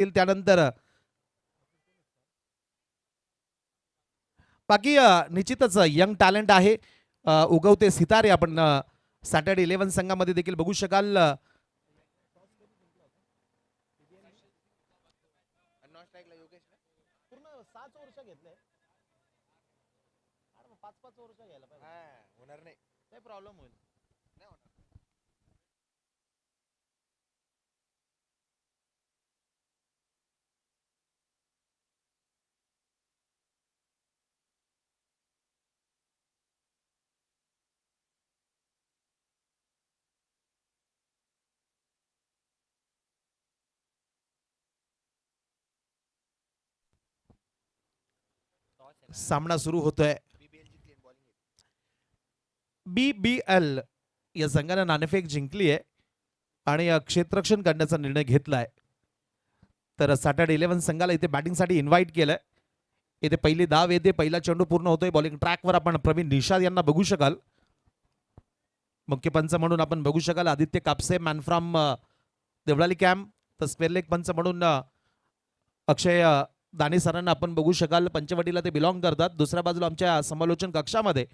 त्यानंतर बाकी निश्चितच यंग टॅलेंट आहे, उगवते सितारे आपण सॅटर्डे 11 संघामध्ये देखील बघू शकाल. सामना सुरू होतोय. BBL या संघाने नाणेफेक जिंकली आहे आणि क्षेत्ररक्षण करण्याचा निर्णय घेतलाय. तर सॅटर्डे 11 संघाला इथे बॅटिंगसाठी इन्व्हाइट केलंय. इथे पहिली धाव येते, पहिला चेंडू पूर्ण होतोय. बॉलिंग ट्रॅकवर आपण प्रवीण निषाद यांना बघू शकाल. मुख्य पंच म्हणून आपण बघू शकाल Aditya Kapse, man from Devlali camp. तर स्क्वेअर लेग पंच म्हणून अक्षय दाने सरांना आपण बघू शकाल. पंचवटीला ते बिलॉंग करतात. दुसऱ्या बाजूला आमच्या समालोचन कक्षामध्ये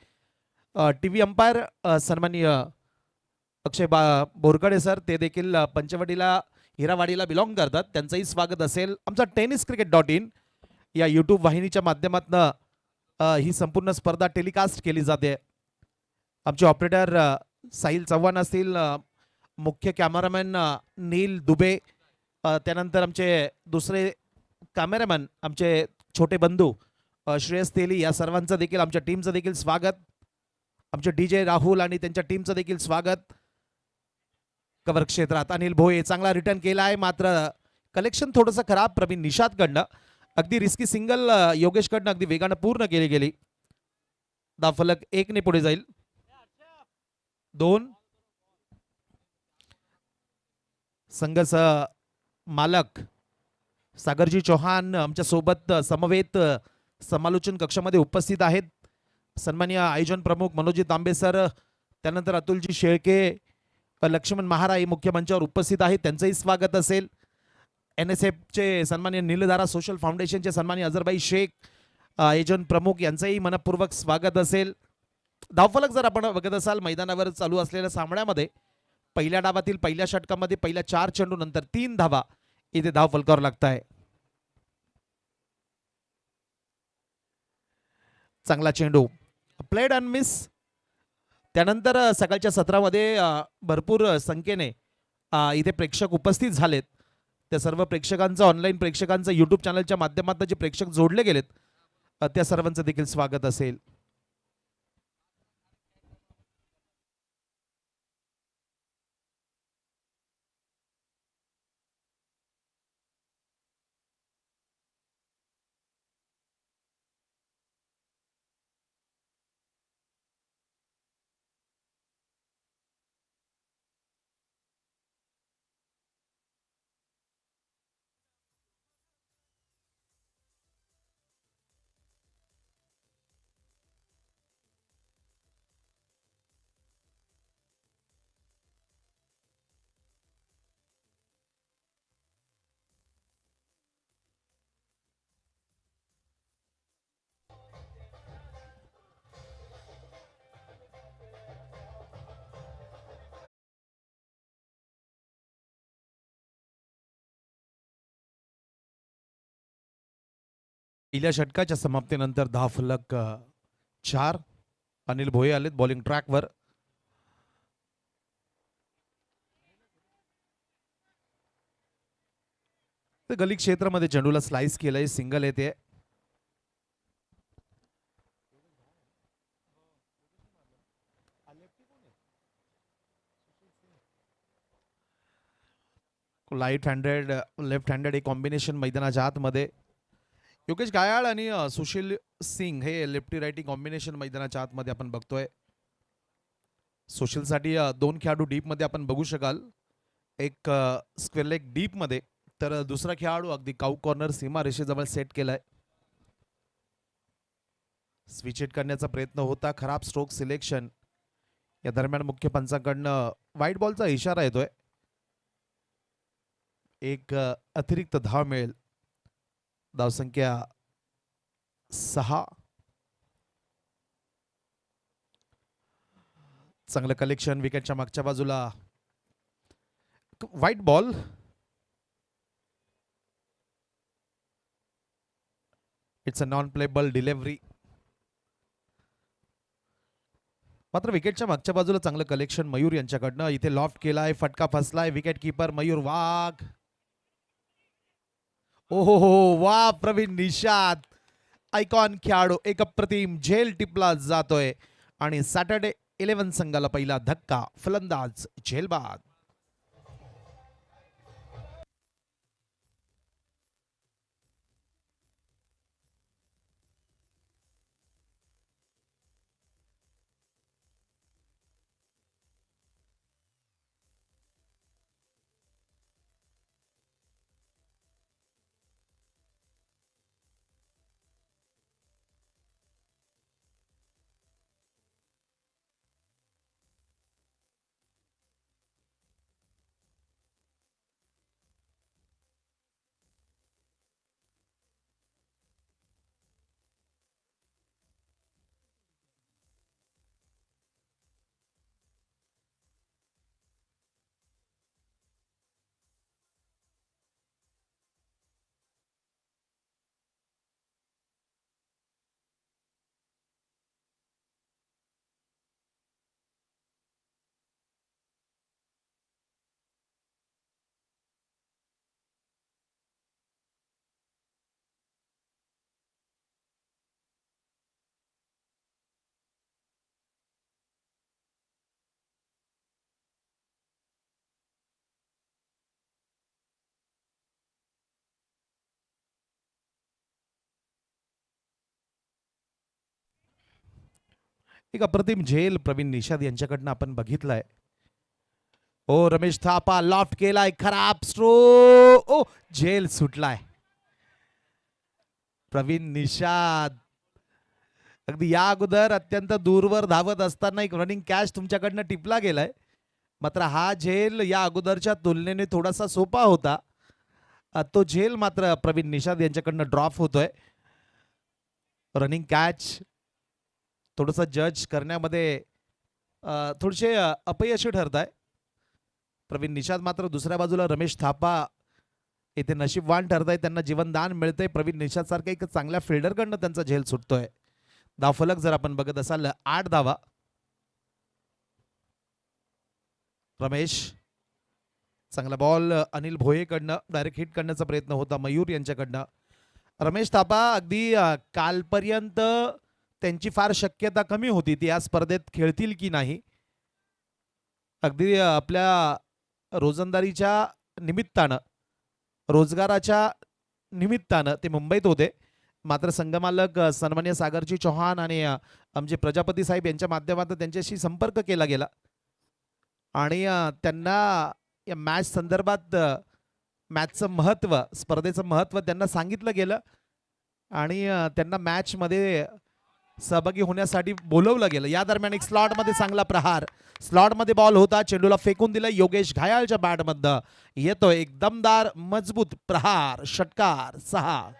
टीव्ही अंपायर सन्माननीय अक्षय बोरकडे सर, ते देखील पंचवटीला हिरावाडीला बिलॉंग करतात. त्यांचंही स्वागत असेल. आमचा tenniscricket.in या यूट्यूब वाहिनीच्या माध्यमातून ही संपूर्ण स्पर्धा टेलिकास्ट केली जाते. आमचे ऑपरेटर साहिल चव्हाण असतील, मुख्य कॅमेरामॅन नील दुबे, त्यानंतर आमचे दुसरे कॅमेरामॅन आमचे छोटे बंधू श्रेयस तेली, या सर्वांचं देखील आमच्या टीमचं देखील स्वागत. आमचे DJ राहुल आणि त्यांच्या टीमचं देखील स्वागत. कव्हर क्षेत्रात अनिल भोये चांगला रिटर्न केला आहे, मात्र कलेक्शन थोडंसं खराब प्रवीण निषादकडनं. अगदी रिस्की सिंगल योगेशकडनं अगदी वेगानं पूर्ण केली गेली. धावफलक 1 ने पुढे जाईल. 2 संघच मालक सागरजी चौहान आमच्या सोबत समवेत समालोचन कक्षामध्ये उपस्थित आहेत. सन्माननीय आयोजन प्रमुख मनोजी तांबे सर, त्यानंतर अतुलजी शेळके, लक्ष्मण महाराई मुख्य मंचावर उपस्थित आहेत. त्यांचंही स्वागत असेल. NSFचे सन्माननीय नीलधारा सोशल फाउंडेशनचे सन्माननीय अझरबाई शेख, आयोजन प्रमुख, यांचंही मनपूर्वक स्वागत असेल. धावफलक जर आपण बघत असाल मैदानावर चालू असलेल्या सामन्यामध्ये पहिल्या डावातील पहिल्या षटकामध्ये पहिल्या 4 चेंडू नंतर 3 धावा इथे धावफलकावर लागत आहे. चांगला चेंडू, प्लेड अँड मिस. त्यानंतर सकाळच्या सत्रामध्ये भरपूर संख्येने इथे प्रेक्षक उपस्थित झालेत. त्या सर्व प्रेक्षकांचं, ऑनलाईन प्रेक्षकांचं, यूट्यूब चॅनलच्या माध्यमातून जे प्रेक्षक जोडले गेलेत त्या सर्वांचं देखील स्वागत असेल. पहिल्या षटकाच्या समाप्तीनंतर धावफलक 4. अनिल भोये आलेत बॉलिंग ट्रॅकवर. गली क्षेत्रामध्ये चेंडूला स्लाइस केलंय, सिंगल येते. लाईट हँडेड लेफ्ट हँडेड एक कॉम्बिनेशन मैदानाच्या आतमध्ये. योगेश गायाळ आणि सुशील सिंग हे लेफ्टी राईटी कॉम्बिनेशन मैदानाच्या आतमध्ये आपण बघतोय. सुशीलसाठी 2 खेळाडू डीप मध्ये आपण बघू शकाल. एक स्क्वेअर लेग डीप मध्ये, तर दुसरा खेळाडू अगदी काऊ कॉर्नर सीमा रेषेजवळ सेट केलाय. स्विच हिट करण्याचा प्रयत्न होता, खराब स्ट्रोक सिलेक्शन. या दरम्यान मुख्य पंचाकडनं व्हाईट बॉलचा इशारा येतोय. एक अतिरिक्त धाव मिळेल. धावसंख्या 6. चांगलं कलेक्शन विकेटच्या मागच्या बाजूला. White ball. It's a non payable delivery. मात्र विकेटच्या मागच्या बाजूला चांगलं कलेक्शन मयूर यांच्याकडनं. इथे लॉफ्ट केलाय, फटका फसलाय. विकेट किपर मयूर वाघ. ओहो हो, वा प्रवीण निषाद आयकॉन खेळाडू एक अप्रतिम झेल टिपला जातोय आणि सॅटर्डे 11 संघाला पहिला धक्का. फलंदाज झेलबाद. एक अप्रतिम झेल प्रवीण निषाद यांच्याकडनं आपण बघितलाय. ओ रमेश थापा लॉफ्ट केलाय, खराब स्ट्रो. ओ झेल सुटलाय. प्रवीण निषाद अगदी या अगोदर अत्यंत दूरवर धावत असताना एक रनिंग कॅच तुमच्याकडनं टिपला गेलाय. मात्र हा झेल या अगोदरच्या तुलनेने थोडासा सोपा होता. तो झेल मात्र प्रवीण निषाद यांच्याकडनं ड्रॉप होतोय. रनिंग कॅच थोडंसं जज करण्यामध्ये थोडेसे अपयशी ठरत आहे. प्रवीण निषाद मात्र दुसऱ्या बाजूला रमेश थापा इथे नशीबवान ठरत आहे. त्यांना जीवनदान मिळतंय. प्रवीण निषाद सारखा एक चांगल्या फिल्डरकडनं त्यांचा झेल सुटतोय. धावफलक जर आपण बघत असाल 8 धावा. रमेश चांगला बॉल अनिल भोयेकडनं डायरेक्ट हिट करण्याचा प्रयत्न होता मयूर यांच्याकडनं. रमेश थापा अगदी कालपर्यंत त्यांची फार शक्यता कमी होती ती या स्पर्धेत खेळतील की नाही. अगदी आपल्या रोजंदारीच्या निमित्तानं रोजगाराच्या निमित्तानं ते मुंबईत होते. मात्र संघमालक सन्मान्य सागरजी चौहान आणि आमचे प्रजापती साहेब यांच्या माध्यमातून त्यांच्याशी संपर्क केला गेला आणि त्यांना या मॅच संदर्भात मॅचचं महत्त्व स्पर्धेचं महत्त्व त्यांना सांगितलं गेलं आणि त्यांना मॅचमध्ये सहभागी होण्यासाठी बोलवलं गेलं. या दरम्यान एक स्लॉटमध्ये चांगला प्रहार. स्लॉटमध्ये बॉल होता, चेंडूला फेकून दिला. योगेश घायाळच्या बॅटमधनं येतोय एक दमदार मजबूत प्रहार. षटकार 6.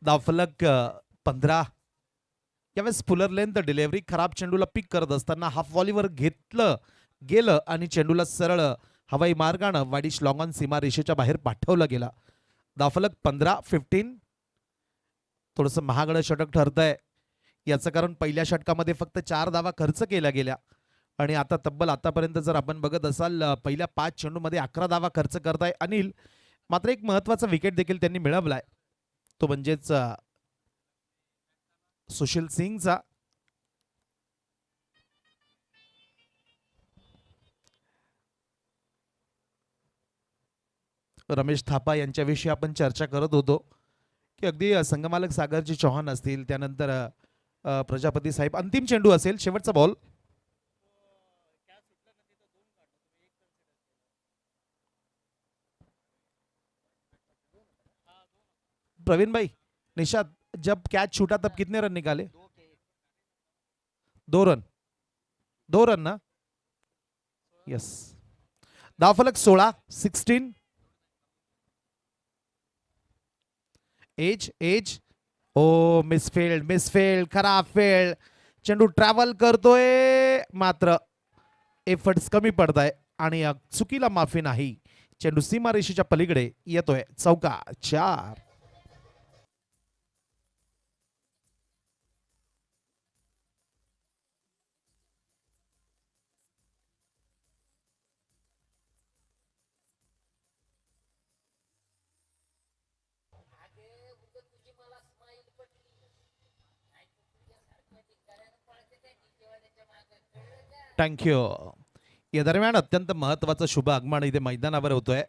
धावफलक 15. यावेळेस फुलर लेंथ डिलिव्हरी. खराब चेंडूला पिक करत असताना हाफ व्हॉलीवर घेतलं गेलं आणि चेंडूला सरळ हवाई मार्गानं वाडिश लॉंग ऑन सीमा रेषेच्या बाहेर पाठवला गेला. धावफलक 15. थोडंसं महागडं षटक ठरतंय. याचं कारण पहिल्या षटकामध्ये फक्त 4 धावा खर्च केल्या गेल्या आणि आता तब्बल आतापर्यंत जर आपण बघत असाल पहिल्या 5 चेंडूमध्ये 11 धावा खर्च करताय अनिल. मात्र एक महत्वाचा विकेट देखील त्यांनी मिळवलाय. तो म्हणजेच सुशील सिंगचा. रमेश थापा यांच्याविषयी आपण चर्चा करत होतो की अगदी संघमालक सागरजी चौहान असतील, त्यानंतर प्रजापती साहेब. अंतिम चेंडू असेल, शेवटचा बॉल. प्रवीण भाई, निशाद, जब कैच छूटा तब कितने रन निकाले? 2 रन. 2 रन ना? यस. धावफलक 16, 16. एज. ओ मिसफिल्ड, खराब फील्ड. चेंडू ट्रॅव्हल करतोय, मात्र एफर्ट्स कमी पडत आहे आणि या चुकीला माफी नाही. चेंडू सीमारेषेच्या पलीकडे येतोय. चौका, 4. थँक्यू. या दरम्यान अत्यंत महत्वाचा शुभ आगमन इथे मैदानावर होतोय.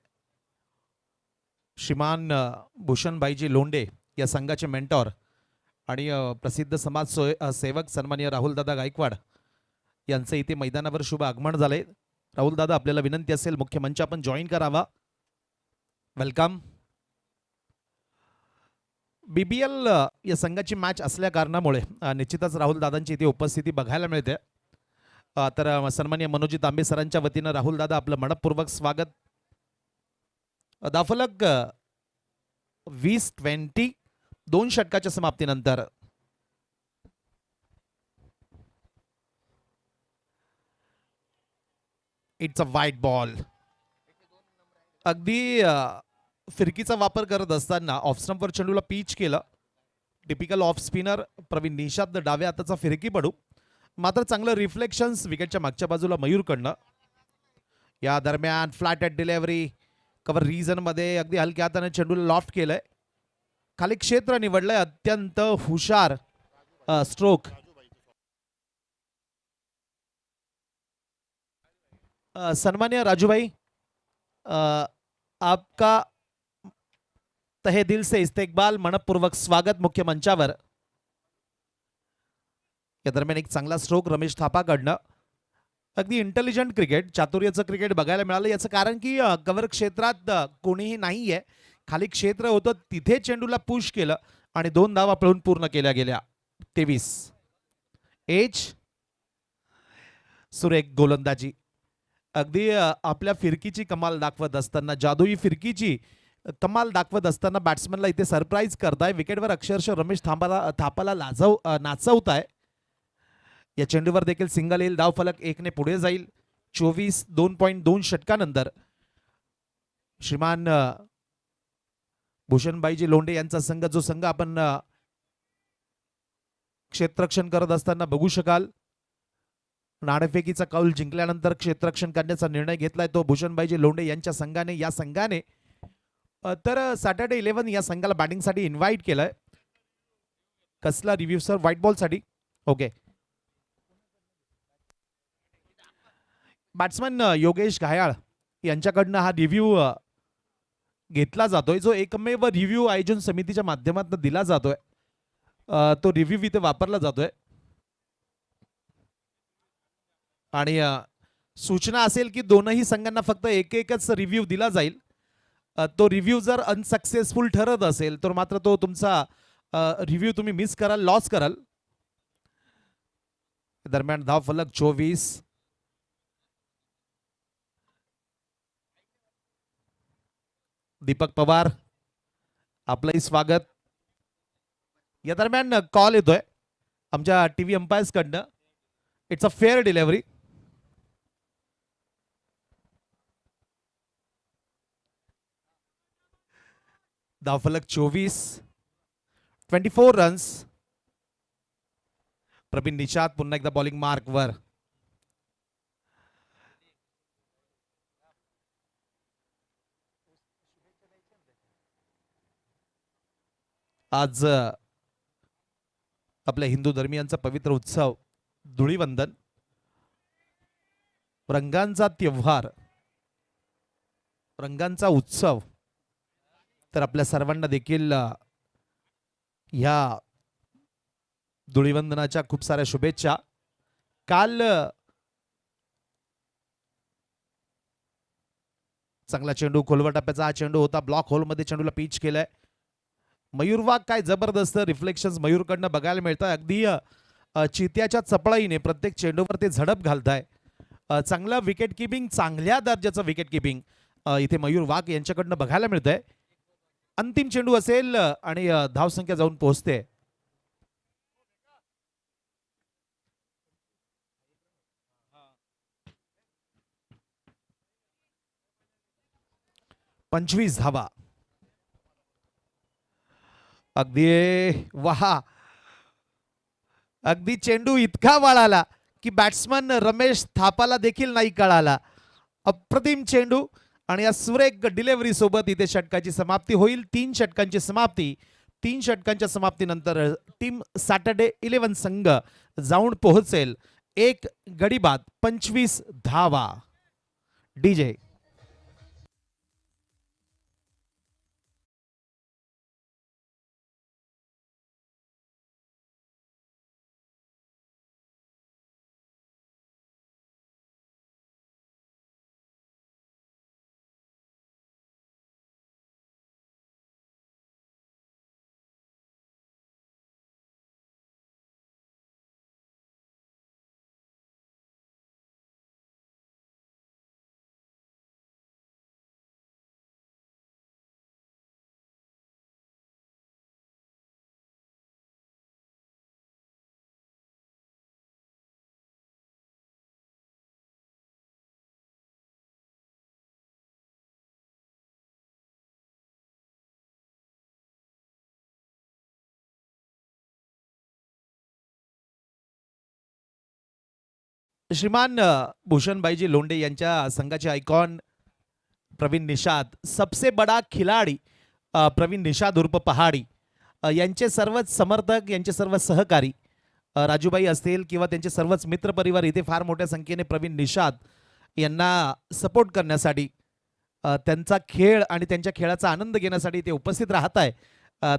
श्रीमान भूषणभाईजी लोंढे या संघाचे मेंटॉर आणि प्रसिद्ध समाज सेवक सन्माननीय राहुलदादा गायकवाड यांचं इथे मैदानावर शुभ आगमन झालंय. राहुलदादा, आपल्याला विनंती असेल मुख्य मंच आपण जॉईन करावा. वेलकम. BBL या संघाची मॅच असल्या कारणामुळे निश्चितच राहुलदादांची इथे उपस्थिती बघायला मिळते. तर सन्माननीय मनोजी तांबे सरांच्या वतीनं राहुलदादा, आपलं मनपूर्वक स्वागत. धावफलक 20-20, 2 षटकाच्या समाप्तीनंतर. इट्स अ वाईट बॉल. अगदी फिरकीचा वापर करत असताना ऑफ स्टंपवर चेंडूला पिच केलं. टिपिकल ऑफ स्पिनर प्रवीण निषाद डाव्या हाताचा फिरकी पडू, मात्र चांगलं रिफ्लेक्शन्स विकेटच्या मागच्या बाजूला मयूरकडनं. या दरम्यान flat at delivery, cover region मध्ये अगदी हलक्या हाताने चेंडूला लॉफ्ट केलंय, खाली क्षेत्र निवडलंय. अत्यंत हुशार स्ट्रोक. सन्मान्य राजूभाई, आपका तहे दिल से इस्तेकबाल, मनपूर्वक स्वागत मुख्य मंचावर. या दरम्यान एक चांगला स्ट्रोक रमेश थापाकडनं. अगदी इंटेलिजंट क्रिकेट, चातुर्याचं क्रिकेट बघायला मिळालं. याचं कारण की कव्हर क्षेत्रात कोणीही नाहीये, खाली क्षेत्र होतं, तिथे चेंडूला पुश केलं आणि 2 धावा पळून पूर्ण केल्या गेल्या. 23. एज. सुरेख गोलंदाजी. अगदी आपल्या फिरकीची कमाल दाखवत असताना, जादुई फिरकीची कमाल दाखवत असताना बॅट्समनला इथे सरप्राईज करताय. विकेटवर अक्षरशः रमेश थापाला नाचवताय. या चेंडूवर देखील सिंगल येईल. धावफलक 1 ने पुढे जाईल. 24, 2.2 षटकानंतर श्रीमान भूषणभाईजी लोंढे यांचा संघ, जो संघ आपण क्षेत्ररक्षण करत असताना बघू शकाल, नाणेफेकीचा कौल जिंकल्यानंतर क्षेत्ररक्षण करण्याचा निर्णय घेतलाय तो भूषणभाईजी लोंढे यांच्या संघाने. या संघाने तर सॅटर्डे 11 या संघाला बॅटिंगसाठी इन्व्हाइट केलंय. कसला रिव्ह्यू सर? व्हाईट बॉल साठी. ओके. बॅट्समन योगेश घायाळ यांच्याकडनं हा रिव्ह्यू घेतला जातोय, जो एकमेव रिव्ह्यू आयोजन समितीच्या माध्यमातून दिला जातोय. तो रिव्ह्यू इथे वापरला जातोय आणि सूचना असेल की दोनही संघांना फक्त एकच रिव्ह्यू दिला जाईल. तो रिव्ह्यू जर अनसक्सेसफुल ठरत असेल तर मात्र तो तुमचा रिव्ह्यू तुम्ही मिस कराल, लॉस कराल. दरम्यान धावफलक 24. दीपक पवार, आपलंही स्वागत. या दरम्यान कॉल येतोय आमच्या टीव्ही अंपायर्स कडनं. It's a fair delivery. धावफलक 24, 24 रन्स. प्रवीण निषाद पुन्हा एकदा बॉलिंग मार्कवर. आज आपल्या हिंदू धर्मियांचा पवित्र उत्सव धुळीवंदन, रंगांचा त्योहार, रंगांचा उत्सव. तर आपल्या सर्वांना देखील ह्या धुळीवंदनाच्या खूप साऱ्या शुभेच्छा. काल चांगला चेंडू खोलवर टप्प्याचा हा चेंडू होता. ब्लॉक होलमध्ये चेंडूला पिच केलाय. मयूरवाघ काय जबरदस्त रिफ्लेक्शन मयूरकडनं बघायला मिळतं. अगदी चित्याच्या चपळाईने प्रत्येक चेंडूवर ते झडप घालताय. चांगलं विकेट किपिंग, चांगल्या दर्जाचं विकेट किपिंग इथे मयूर वाघ यांच्याकडनं बघायला मिळतंय. अंतिम चेंडू असेल आणि धावसंख्या जाऊन पोहोचते. पंचवीस धावा. अगदी वाहा, अगदी चेंडू इतका वळाला की बॅट्समन रमेश थापाला देखील नाही कळाला. अप्रतिम चेंडू आणि या सुरेख डिलिव्हरी सोबत इथे षटकाची समाप्ती होईल. 3 षटकांची समाप्ती. 3 षटकांच्या समाप्तीनंतर टीम सॅटर्डे 11 संघ जाऊन पोहोचेल 1 गडी बाद 25 धावा. डीजे श्रीमान भूषणभाईजी लोंढे यांच्या संघाचे आयकॉन प्रवीण निषाद, सबसे बडा खिलाडी प्रवीण निषाद उर्फ पहाडी, यांचे सर्वच समर्थक, यांचे सर्व सहकारी राजूबाई असतील किंवा त्यांचे सर्वच मित्रपरिवार इथे फार मोठ्या संख्येने प्रवीण निषाद यांना सपोर्ट करण्यासाठी, त्यांचा खेळ आणि त्यांच्या खेळाचा आनंद घेण्यासाठी ते उपस्थित राहत आहे.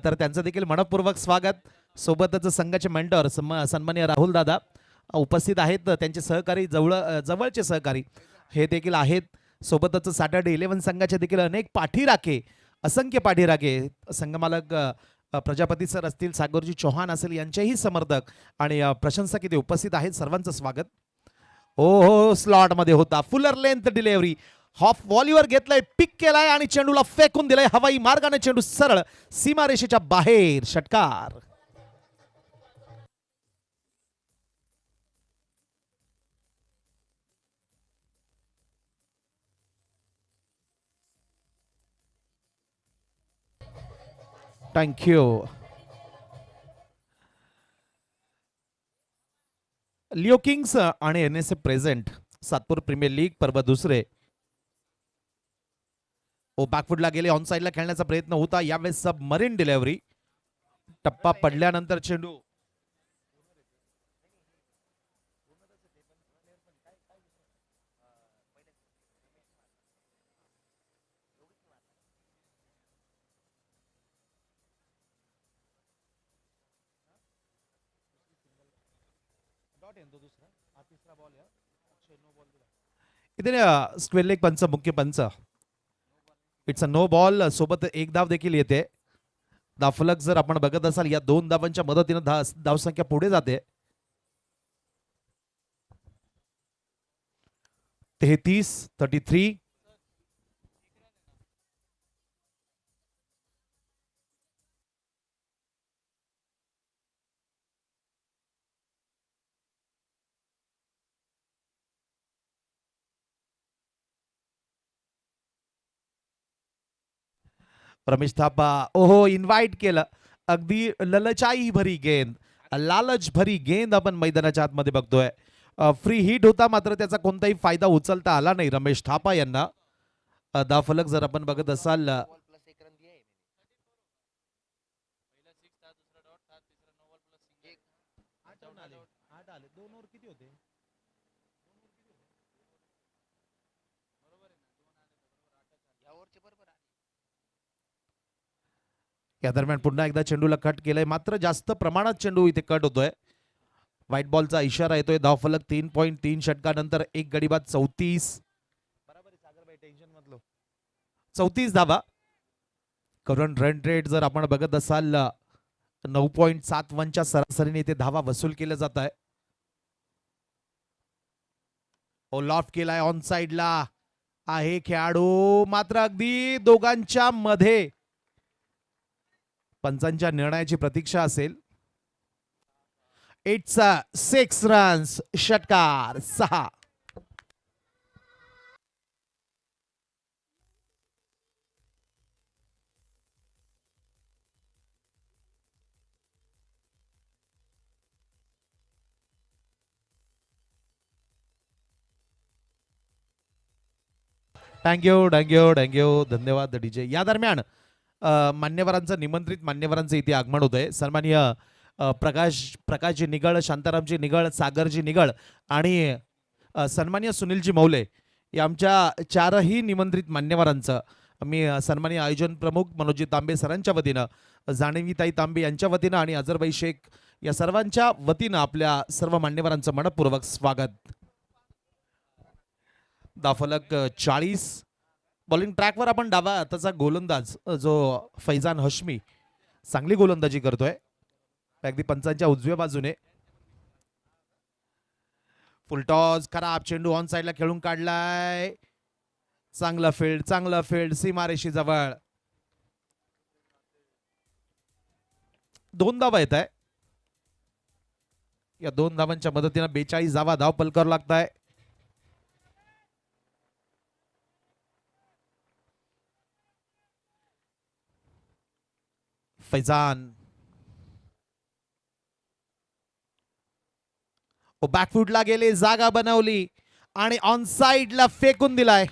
तर त्यांचं देखील मनपूर्वक स्वागत. सोबतच संघाचे मेंटर सन्माननीय राहुल दादा उपस्थित आहेत. त्यांचे सहकारी जवळचे सहकारी हे देखील आहेत. सोबतच सॅटर्डे 11 संघाचे देखील अनेक पाठीराखे, असंख्य पाठीराखे, संघमालक प्रजापती सर असतील, सागरजी चौहान असेल, यांचेही समर्थक आणि प्रशंसक इथे उपस्थित आहेत. सर्वांचं स्वागत. हो, स्लॉट मध्ये होता. फुलर लेंथ डिलिव्हरी, हॉफ व्हॉलीवर घेतलाय, पिक केलाय आणि चेंडूला फेकून दिलाय हवाई मार्गाने. चेंडू सरळ सीमारेषेच्या बाहेर. षटकार. थँक्यू. लिओ किंग्स आणि NSA present, Satpur premier league पर्व दुसरे. ओ बॅकफुटला गेले, ऑन साइडला खेळण्याचा प्रयत्न होता. यावेळेस सबमरीन डिलिव्हरी, टप्पा पडल्यानंतर चेंडू इथे स्क्वेअर लेग पंच, मुख्य पंच. It's a no ball. सोबत एक धाव देखील येते. धावफलक जर आपण बघत असाल, या 2 धावांच्या मदतीने धावसंख्या पुढे जाते. 33. रमेश थापा, ओहो, इन्व्हाइट केलं. अगदी ललचाई भरी गेंद, लालच भरी गेंद आपण मैदानाच्या आतमध्ये बघतोय. फ्री हिट होता, मात्र त्याचा कोणताही फायदा उचलता आला नाही रमेश थापा यांना. धावफलक जर आपण बघत असाल, या दरम्यान पुन्हा एकदा चेंडूला कट केलंय, मात्र जास्त प्रमाणात चेंडू इथे कट होतोय. व्हाईट बॉलचा इशारा येतोय. धावफलक 3.3 षटकानंतर एक गडी बाद 34. बरोबर आहे सागरभाई, टेन्शन मधलो. 34 धावा. करंट रन रेट जर आपण बघत असाल 9.71च्या सरासरीने इथे धावा वसूल केल्या जात आहे. लॉफ्ट केलाय ऑन साइडला आहे खेळाडू, मात्र अगदी दोघांच्या मध्ये पंचांच्या निर्णयाची प्रतीक्षा असेल. इट्स 6 रन्स, षटकार 6. थँक्यू थँक्यू थँक्यू, धन्यवाद डीजे. या दरम्यान मान्यवरांचं निमंत्रित मान्यवरांचं इथे आगमन होत आहे. सन्माननीय प्रकाशजी निगळ, शांतारामजी निगळ, सागरजी निगळ आणि सन्माननीय सुनीलजी मौले या आमच्या चारही निमंत्रित मान्यवरांचं मी सन्माननीय आयोजन प्रमुख मनोजी तांबे सरांच्या वतीनं, जाणवीताई तांबे यांच्या वतीनं आणि अझरबाई शेख या सर्वांच्या वतीनं आपल्या सर्व मान्यवरांचं मनपूर्वक स्वागत. दाफलक 40. बॉलिंग ट्रॅकवर आपण डावा हाताचा गोलंदाज जो फैजान हशमी चांगली गोलंदाजी करतोय. अगदी पंचांच्या उजव्या बाजूने फुलटॉस, खराब चेंडू ऑन साइडला खेळून काढलाय. चांगला फील्ड सीमारेषी जवळ. 2 धावा येत आहे. या 2 धावांच्या मदतीने 42 धावा धाव पलकावर लागताय. फैजान बॅकफुटला गेले, जागा बनवली आणि ऑन साइडला फेकून दिलाय.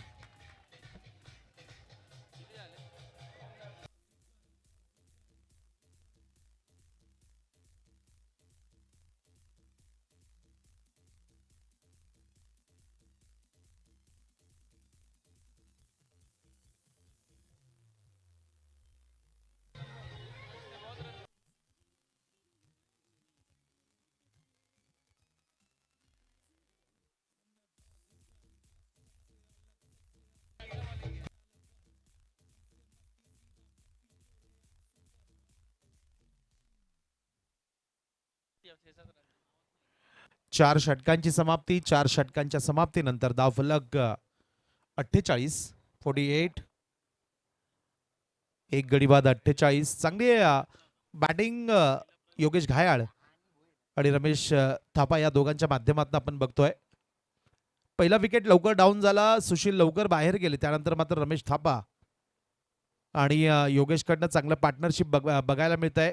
चार षटकांची समाप्ती. 4 षटकांच्या समाप्तीनंतर धावफलक 48. एक गडी बाद 48. चांगली बॅटिंग योगेश घायाळ आणि रमेश थापा या दोघांच्या माध्यमातून आपण बघतोय. पहिला विकेट लवकर डाऊन झाला, सुशील लवकर बाहेर गेले. त्यानंतर मात्र रमेश थापा आणि योगेश कडनं चांगलं पार्टनरशिप बघायला मिळत आहे.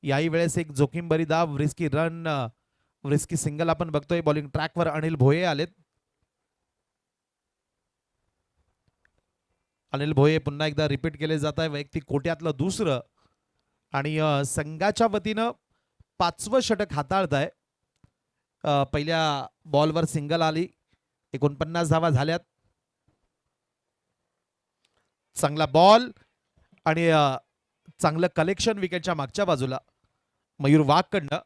याही वेळेस एक जोखीम भरी धाव, रिस्की रन, रिस्की सिंगल आपण बघतोय. बॉलिंग ट्रॅकवर अनिल भोये आलेत. अनिल भोये पुन्हा एकदा रिपीट केले जात आहे. वैयक्तिक कोट्यातलं दुसरं आणि संघाच्या वतीनं 5वं षटक हाताळत आहे. पहिल्या बॉलवर सिंगल आली. 49 धावा झाल्यात. चांगला बॉल आणि चांगलं कलेक्शन विकेटच्या मागच्या बाजूला मयूर वाघ कडनं.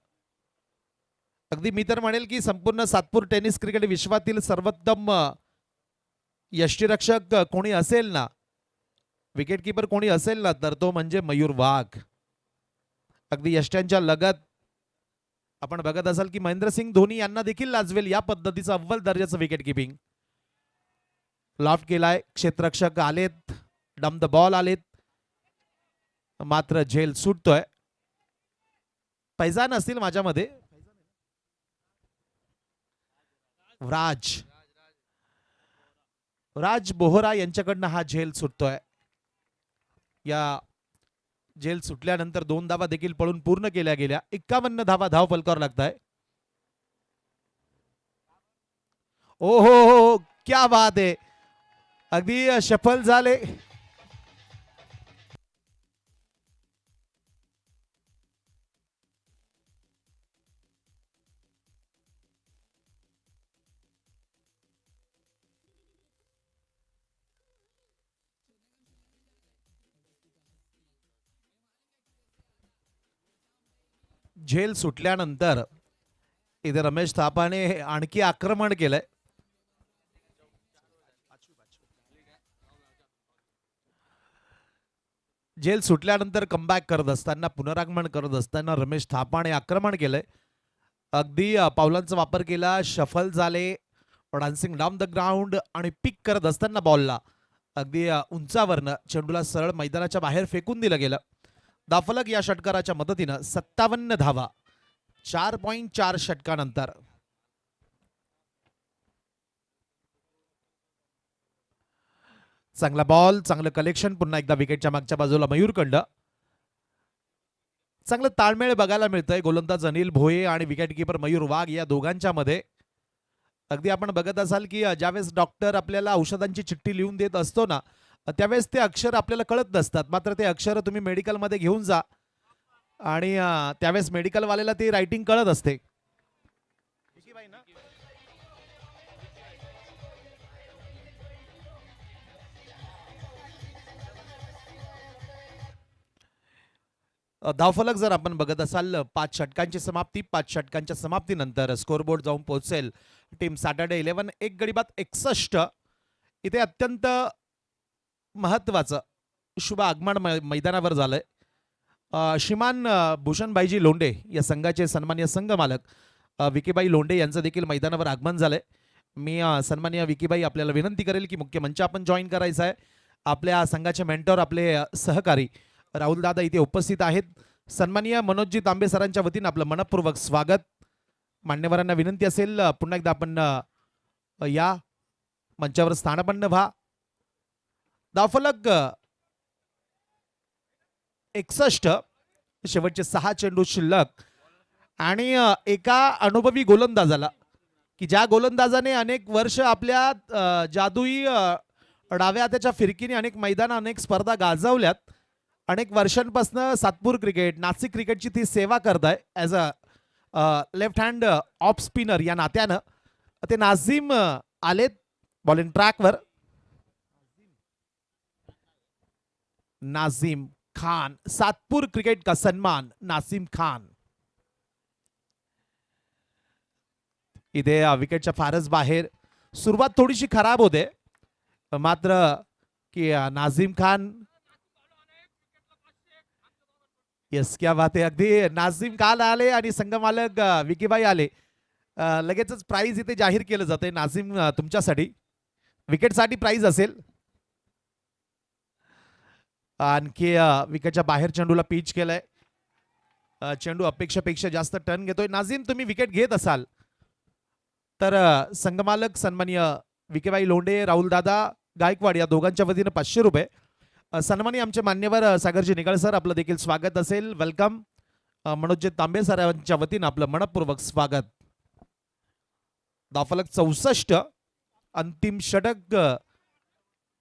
अगदी मी तर म्हणेल की संपूर्ण सातपूर टेनिस क्रिकेट विश्वातील सर्वोत्तम यष्टीरक्षक कोणी असेल ना, विकेट कीपर कोणी असेल ना, तर तो म्हणजे मयूर वाघ. अगदी यष्ट्यांच्या लगत आपण बघत असाल की महेंद्रसिंग धोनी यांना देखील लाजवेल या पद्धतीचं अव्वल दर्जाचं विकेट किपिंग. लॉफ्ट केलाय, क्षेत्ररक्षक आलेत, डम द बॉल आलेत, मात्र झेल सुटतोय. फैजान असतील माझ्यामध्ये. राज बोहरा यांच्याकडनं हा झेल सुटतोय. या झेल सुटल्यानंतर 2 धावा देखील पळून पूर्ण केल्या गेल्या. 51 धावा धाव फलकावर लागताय. ओ हो, क्या बात आहे. अगदी सफल झाले. झेल सुटल्यानंतर इथे रमेश थापाने आणखी आक्रमण केलंय. झेल सुटल्यानंतर कमबॅक करत असताना, पुनरागमन करत असताना रमेश थापाने आक्रमण केलंय. अगदी पावलांचा वापर केला, शफल झाले, डान्सिंग डाऊन द ग्राउंड आणि पिक करत असताना बॉलला अगदी उंचावरनं चेंडूला सरळ मैदानाच्या बाहेर फेकून दिलं गेलं. दाफलक या षटकाराच्या मदतीनं 57 धावा 4.4 षटकानंतर. चांगला बॉल, चांगलं कलेक्शन, पुन्हा एकदा विकेटच्या मागच्या बाजूला मयूरखंड. चांगलं ताळमेळ बघायला मिळतंय गोलंदाज अनिल भोये आणि विकेटकीपर मयूर वाघ या दोघांच्या मध्ये. अगदी आपण बघत असाल की ज्यावेळेस डॉक्टर आपल्याला औषधांची चिठ्ठी लिहून देत असतो ना, त्यावेळेस ते अक्षर आपल्याला कळत नसतात, मात्र ते अक्षर तुम्ही मेडिकलमध्ये घेऊन जा आणि त्यावेळेस मेडिकलवाल्याला ते रायटिंग कळत असते. धावफलक जर आपण बघत असाल 5 षटकांची समाप्ती, 5 षटकांच्या समाप्तीनंतर स्कोरबोर्ड जाऊन पोहोचेल टीम सॅटर्डे 11 एक गडी बाद 61. इथे अत्यंत महत्वाचं शुभ आगमन मैदानावर झालंय. श्रीमान भूषणभाईजी लोंढे या संघाचे सन्माननीय संघ मालक विकीबाई लोंढे यांचं देखील मैदानावर आगमन झालंय. मी सन्माननीय विकीबाई आपल्याला विनंती करेल की मुख्य मंच आपण जॉईन करायचा आहे. आपल्या संघाचे मेंटॉर, आपले सहकारी राहुल दादा इथे उपस्थित आहेत. सन्माननीय मनोजजी तांबे सरांच्या वतीनं आपलं मनपूर्वक स्वागत. मान्यवरांना विनंती असेल पुन्हा एकदा आपण या मंचावर स्थानापन्न व्हा. धावफलक 61, शेवटचे 6 चेंडू शिल्लक आणि एका अनुभवी गोलंदाजाला की ज्या गोलंदाजाने अनेक वर्ष आपल्या जादुई डाव्या हाताच्या फिरकीने अनेक मैदान, अनेक स्पर्धा गाजवल्यात, अनेक वर्षांपासून सातपूर क्रिकेट, नाशिक क्रिकेटची ती सेवा करताय as a left hand off spinner या नात्यानं. ते नाझीम आलेत बॉलिंग ट्रॅकवर. नाझीम खान, सातपूर क्रिकेट का सन्मान नाझीम खान. इथे विकेटच्या फारच बाहेर. सुरुवात थोडीशी खराब होते, मात्र की नाझीम खान, यस क्या बात आहे. अगदी नाझीम खान आले आणि संघ मालक विकीबाई आले, लगेचच प्राइज इथे जाहीर केलं जाते. नाझीम तुमच्यासाठी विकेटसाठी प्राइज असेल. आणखी विकेटच्या बाहेर चेंडूला पिच केलंय. चेंडू अपेक्षेपेक्षा जास्त टर्न घेतोय. नाझीम तुम्ही विकेट घेत असाल तर संघमालक सन्माननीय विकीबाई लोंढे, राहुल दादा गायकवाड या दोघांच्या वतीनं 500 रुपये. सन्माननीय आमचे मान्यवर सागरजी निकाळ सर, आपलं देखील स्वागत असेल. वेलकम. मनोजजी तांबे सरांच्या वतीनं आपलं मनपूर्वक स्वागत. धावफलक 64, अंतिम षटक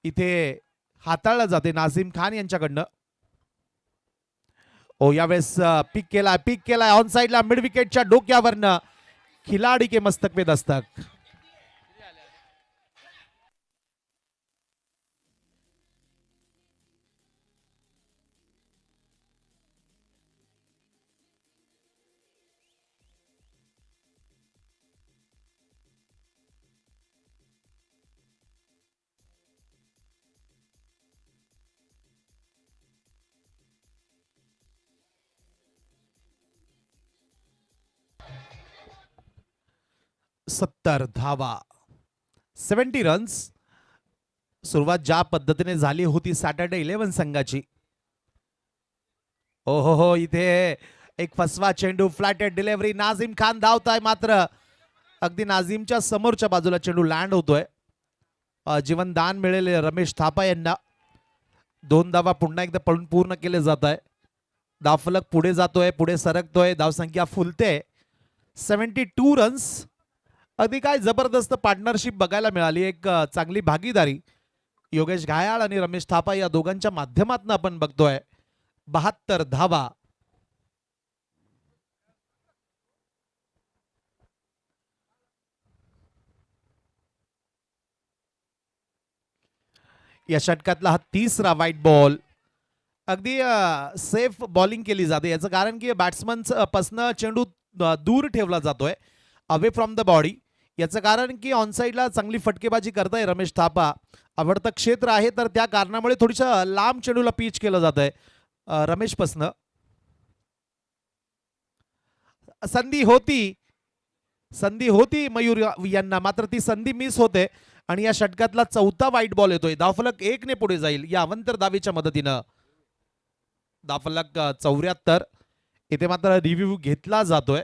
इथे हाताळलं जाते नाझीम खान यांच्याकडनं. ओ यावेळेस पिक केलाय ऑन साइडला मिड विकेटच्या डोक्यावरनं. खिलाडी के मस्तक पे दस्तक. सत्तर धावा, 70 रन्स. सुरुवात ज्या पद्धतीने झाली होती सॅटर्डे 11 संघाची. हो हो हो, इथे एक फसवा चेंडू, फ्लॅटेड डिलिव्हरी. नाझीम खान धावताय, मात्र अगदी नाझीमच्या समोरच्या बाजूला चेंडू लँड होतोय. जीवनदान मिळेल रमेश थापा यांना. 2 धावा पुन्हा एकदा पळून पूर्ण केले जात आहे. धावफलक पुढे जातोय, पुढे सरकतोय, धावसंख्या फुलते. 72 रन्स. अगदी काय जबरदस्त पार्टनरशिप बघायला मिळाली, एक चांगली भागीदारी योगेश घायाळ आणि रमेश थापा या दोघांच्या माध्यमातून आपण बघतोय. 72 धावा. या षटकातला हा 3रा व्हाईट बॉल. अगदी सेफ बॉलिंग केली जाते. याचं कारण की बॅट्समन पासनं चेंडू दूर ठेवला जातोय, अवे फ्रॉम द बॉडी. याचं कारण की ऑनसाईडला चांगली फटकेबाजी करताय रमेश थापा. आवडतं क्षेत्र आहे, तर त्या कारणामुळे थोडीशा लांब चेंडूला पिच केलं जात आहे रमेश पासनं. संधी होती मयूर यांना, मात्र ती संधी मिस होते आणि या षटकातला चौथा वाईट बॉल येतोय. धावफलक 1 ने पुढे जाईल या अवंतर दावेच्या मदतीनं. धावफलक 74. इथे मात्र रिव्ह्यू घेतला जातोय.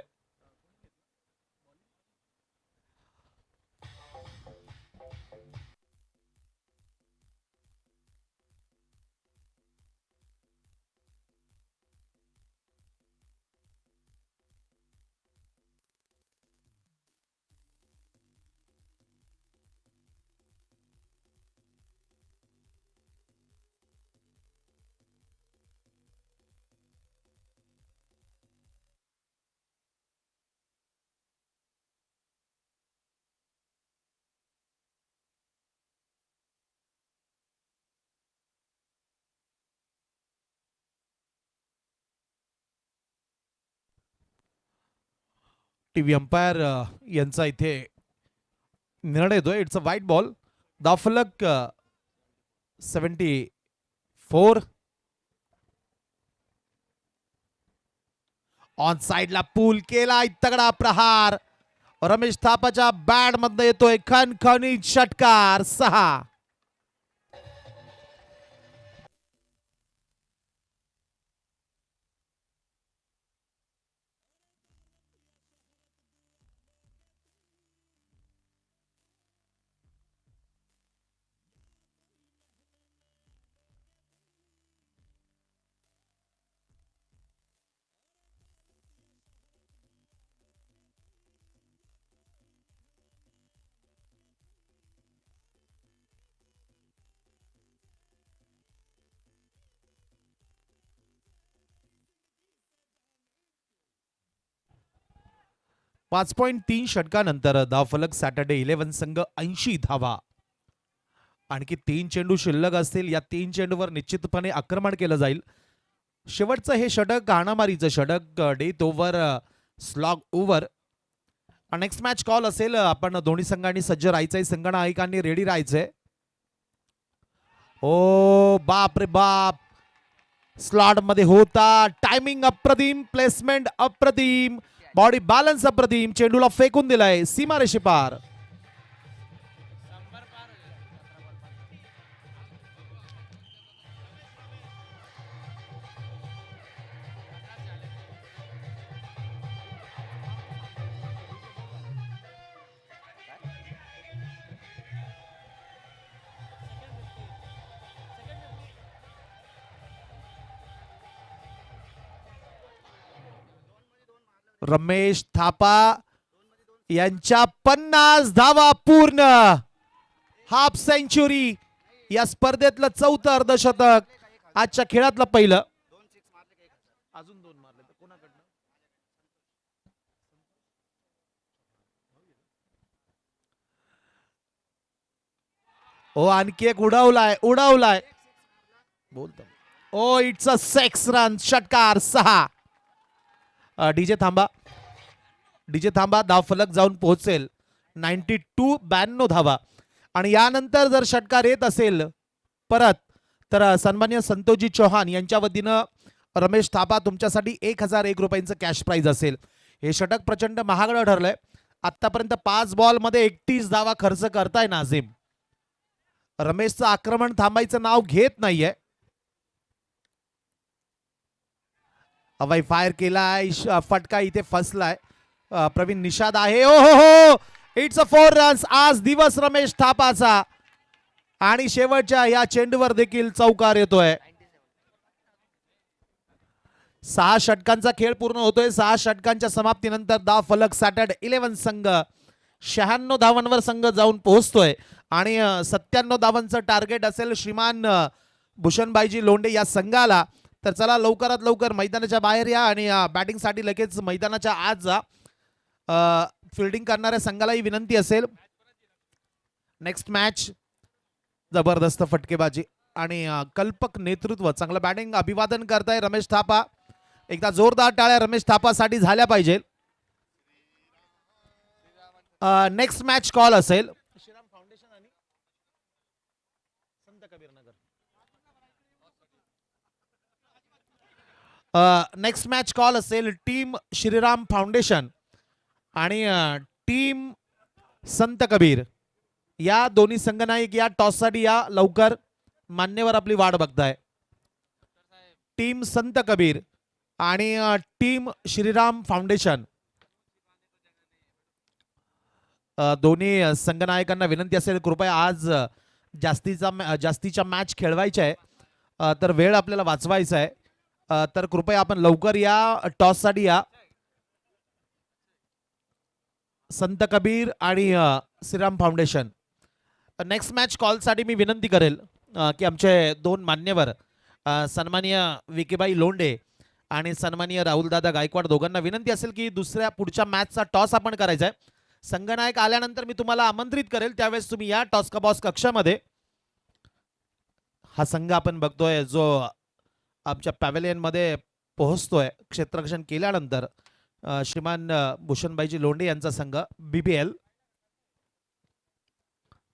टीव्ही अंपायर यांचा इथे निर्णय येतोय. इट्स अ वाईट बॉल. धावफलक 74. ऑन साइडला पूल केला, तगडा प्रहार रमेश थापाच्या बॅट मध्ये येतोय. खणखणीत षटकार. 6. 5.3 षटकानंतर धावफलक सॅटर्डे 11 संघ 80 धावा. आणखी 3 चेंडू शिल्लक असतील. या 3 चेंडूवर निश्चितपणे आक्रमण केलं जाईल. शेवटचं हे षटक हाणामारीचं षटक. Death over, slog over. Next match call असेल. आपण दोन्ही संघांनी सज्ज राहायचंय, संघनायकांनी रेडी राहायचंय. ओ बाप रे बाप, स्लॉट मध्ये होता. टायमिंग अप्रतिम, प्लेसमेंट अप्रतिम, बॉडी बॅलन्स अप्रतिम. चेंडूला फेकून दिलाय सीमारेषे पार. रमेश थापा यांच्या 50 धावा पूर्ण. Half century. या स्पर्धेतलं 4थं अर्धशतक, आजच्या खेळातलं पहिलं. अजून 2 मारले तर कोणाकडनं? ओ आणखी एक उडवलाय. बोलतो. Oh it's a 6 run. षटकार. 6. डीजे थांबा धावफलक जाऊन पोहोचेल 92 धावा. आणि यानंतर जर षटकार येत असेल परत, तर सन्मान्य संतोषजी चौहान यांच्या वतीनं रमेश थापा तुमच्यासाठी 1001 रुपयांचं कॅश प्राइज असेल. हे षटक प्रचंड महागडं ठरलंय. आतापर्यंत 5 बॉल मध्ये 31 धावा खर्च करताय नाझिम. रमेशचं आक्रमण थांबायचं नाव घेत नाहीये. हवाई फायर केलाय, फटका इथे फसलाय. प्रवीण निषाद आहे. ओ हो, इट्स अ 4 रन्स. आज दिवस रमेश थापाचा. आणि शेवटच्या या चेंडूवर देखील चौकार येतोय. 6 षटकांचा खेळ पूर्ण होतोय. 6 षटकांच्या समाप्तीनंतर धावफलक सॅटर्डे 11 संघ 96 धावांवर संघ जाऊन पोहोचतोय. आणि 97 धावांचं टार्गेट असेल श्रीमान भूषणभाईजी लोंढे या संघाला. तर चला लवकरात लवकर मैदानाच्या बाहेर या आणि बॅटिंगसाठी लगेच मैदानाच्या आत जा. फिल्डिंग करणाऱ्या संघालाही विनंती असेल. नेक्स्ट मॅच जबरदस्त फटकेबाजी. आणि कल्पक नेतृत्व, चांगलं बॅटिंग, अभिवादन करताय रमेश थापा. एकदा जोरदार टाळ्या रमेश थापासाठी झाल्या पाहिजे. नेक्स्ट मॅच कॉल असेल श्रीराम फाउंडेशन आणि संत Kabir Nagar. Next match call असेल टीम श्रीराम फाउंडेशन आणि टीम संत कबीर. या दोन्ही संघनायक या टॉससाठी या लवकर. मान्यवर आपली वाट बघताय. टीम संत कबीर आणि टीम श्रीराम फाउंडेशन. दोन्ही संघनायकांना विनंती असेल कृपया आज जास्तीच्या मॅच खेळवायच्या आहे, तर वेळ आपल्याला वाचवायचा आहे, तर कृपया आपण लवकर या. टॉससाठी या. संत कबीर आणि श्रीराम फाउंडेशन. नेक्स्ट मॅच कॉलसाठी मी विनंती करेल की आमचे दोन मान्यवर सन्माननीय विकेबाई लोंढे आणि सन्माननीय राहुलदादा गायकवाड दोघांना विनंती असेल की दुसऱ्या पुढच्या मॅचचा टॉस आपण करायचा आहे. संघनायक आल्यानंतर मी तुम्हाला आमंत्रित करेल, त्यावेळेस तुम्ही या टॉस का बॉस कक्षामध्ये. हा संघ आपण बघतोय जो आमच्या पॅव्हेलियन मध्ये पोहोचतोय क्षेत्ररक्षण केल्यानंतर. श्रीमान भूषणबाईजी लोंढे यांचा संघ BPL.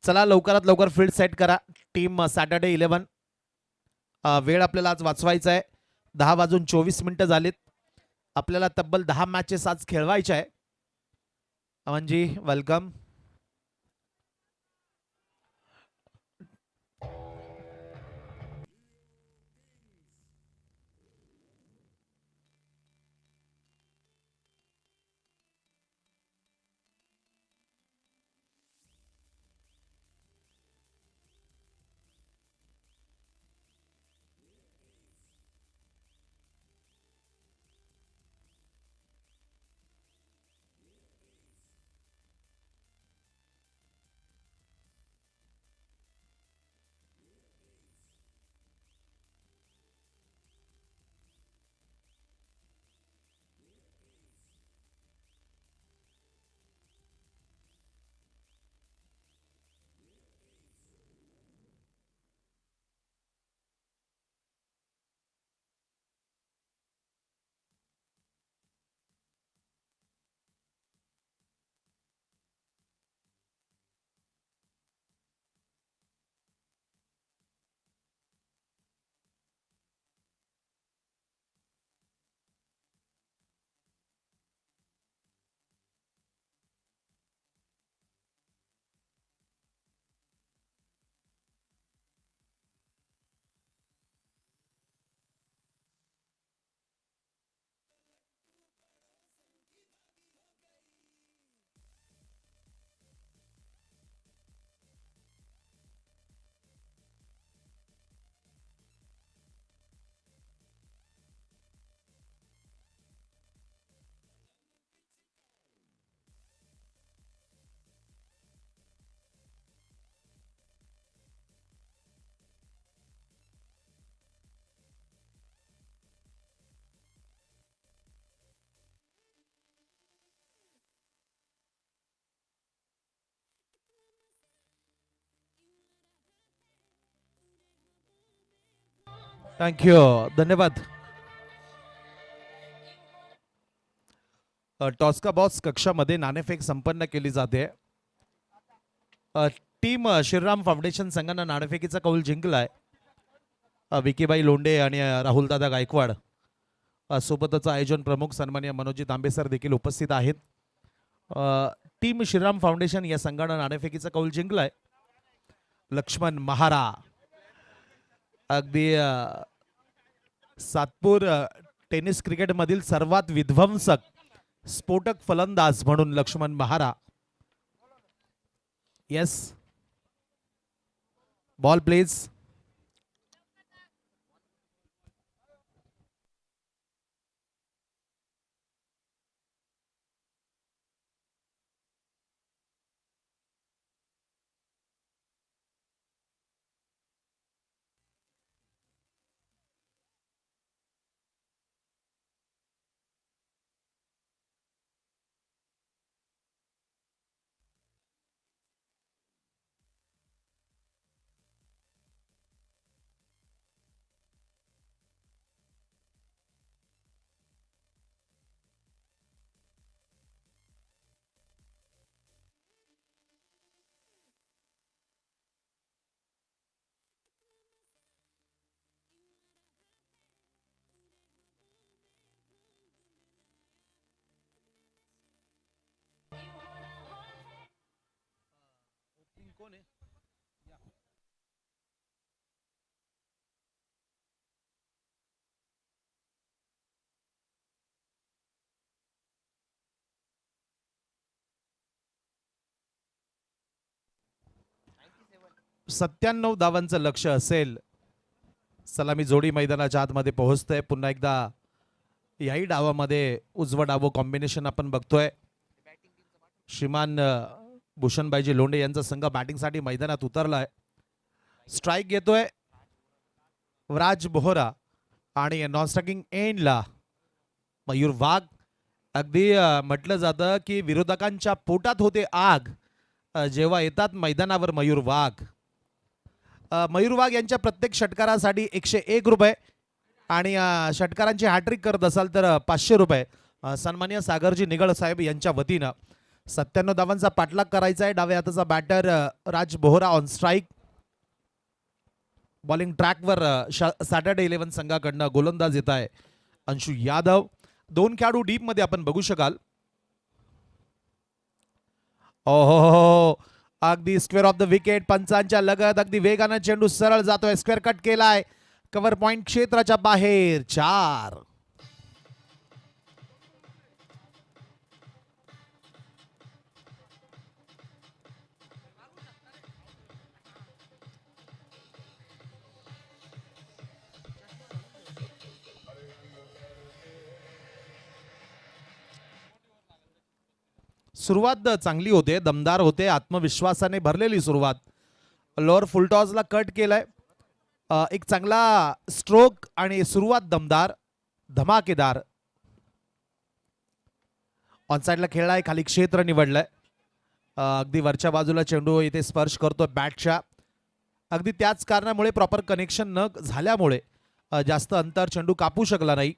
चला लवकरात लवकर फील्ड सेट करा टीम सॅटर्डे 11. वेळ आपल्याला आज वाचवायचा आहे. 10:24 झालीत. आपल्याला तब्बल 10 मॅचेस आज खेळवायच्या आहे. अमनजी वेलकम. थँक्यू, धन्यवाद. टॉस का बॉस कक्षामध्ये नाणेफेक संपन्न केली जाते. टीम श्रीराम फाउंडेशन संघानं नाणेफेकीचा कौल जिंकलाय. विकीबाई लोंढे आणि राहुलदादा गायकवाड सोबतच आयोजन प्रमुख सन्माननीय मनोजी तांबे सर देखील उपस्थित आहेत. टीम श्रीराम फाउंडेशन या संघानं नाणेफेकीचा कौल जिंकलाय. लक्ष्मण महारा अगदी सातपूर टेनिस क्रिकेट मधील सर्वात विध्वंसक स्फोटक फलंदाज म्हणून लक्ष्मण महारा. Yes, ball please. 97 धावांचं लक्ष असेल. सलामी जोडी मैदानाच्या आतमध्ये पोहोचतोय. पुन्हा एकदा याही डावामध्ये उजवं डावं कॉम्बिनेशन आपण बघतोय. श्रीमान भूषणबाईजी लोंढे यांचा संघ बॅटिंगसाठी मैदानात उतरलाय. स्ट्राइक घेतोय राज बोहरा आणि नॉन स्ट्रायकिंग एंडला मयूर वाघ. अगदी म्हटलं जातं की विरोधकांच्या पोटात होते आग जेव्हा येतात मैदानावर मयूर वाघ. मयूर वाघ यांच्या प्रत्येक षटकारासाठी 101 रुपये आणि षटकारांची हॅट्रिक करत असाल तर 500 रुपये सन्माननीय सागरजी निगळ साहेब यांच्या वतीनं. 97 धावांचा पाठलाग करायचा आहे. डाव्या हाताचा batter Raj Bohra on strike. Bowling ट्रॅकवर सॅटर्डे 11 संघाकडनं गोलंदाज येत आहे अंशु यादव. 2 खेळाडू डीप मध्ये आपण बघू शकाल. ओहो अगदी स्क्वेअर ऑफ द विकेट पंचांच्या लगत अगदी वेगानं चेंडू सरळ जातोय. स्क्वेअर कट केलाय. कव्हर पॉइंट क्षेत्राच्या बाहेर 4. सुरुवात चांगली होते, दमदार होते, आत्मविश्वासाने भरलेली सुरुवात. लोअर फुलटॉसला कट केलाय. एक चांगला स्ट्रोक आणि सुरुवात दमदार धमाकेदार. ऑन साइडला खेळलाय. खाली क्षेत्र निवडलंय. अगदी वरच्या बाजूला चेंडू इथे स्पर्श करतो बॅटच्या. अगदी त्याच कारणामुळे प्रॉपर कनेक्शन न झाल्यामुळे जास्त अंतर चेंडू कापू शकला नाही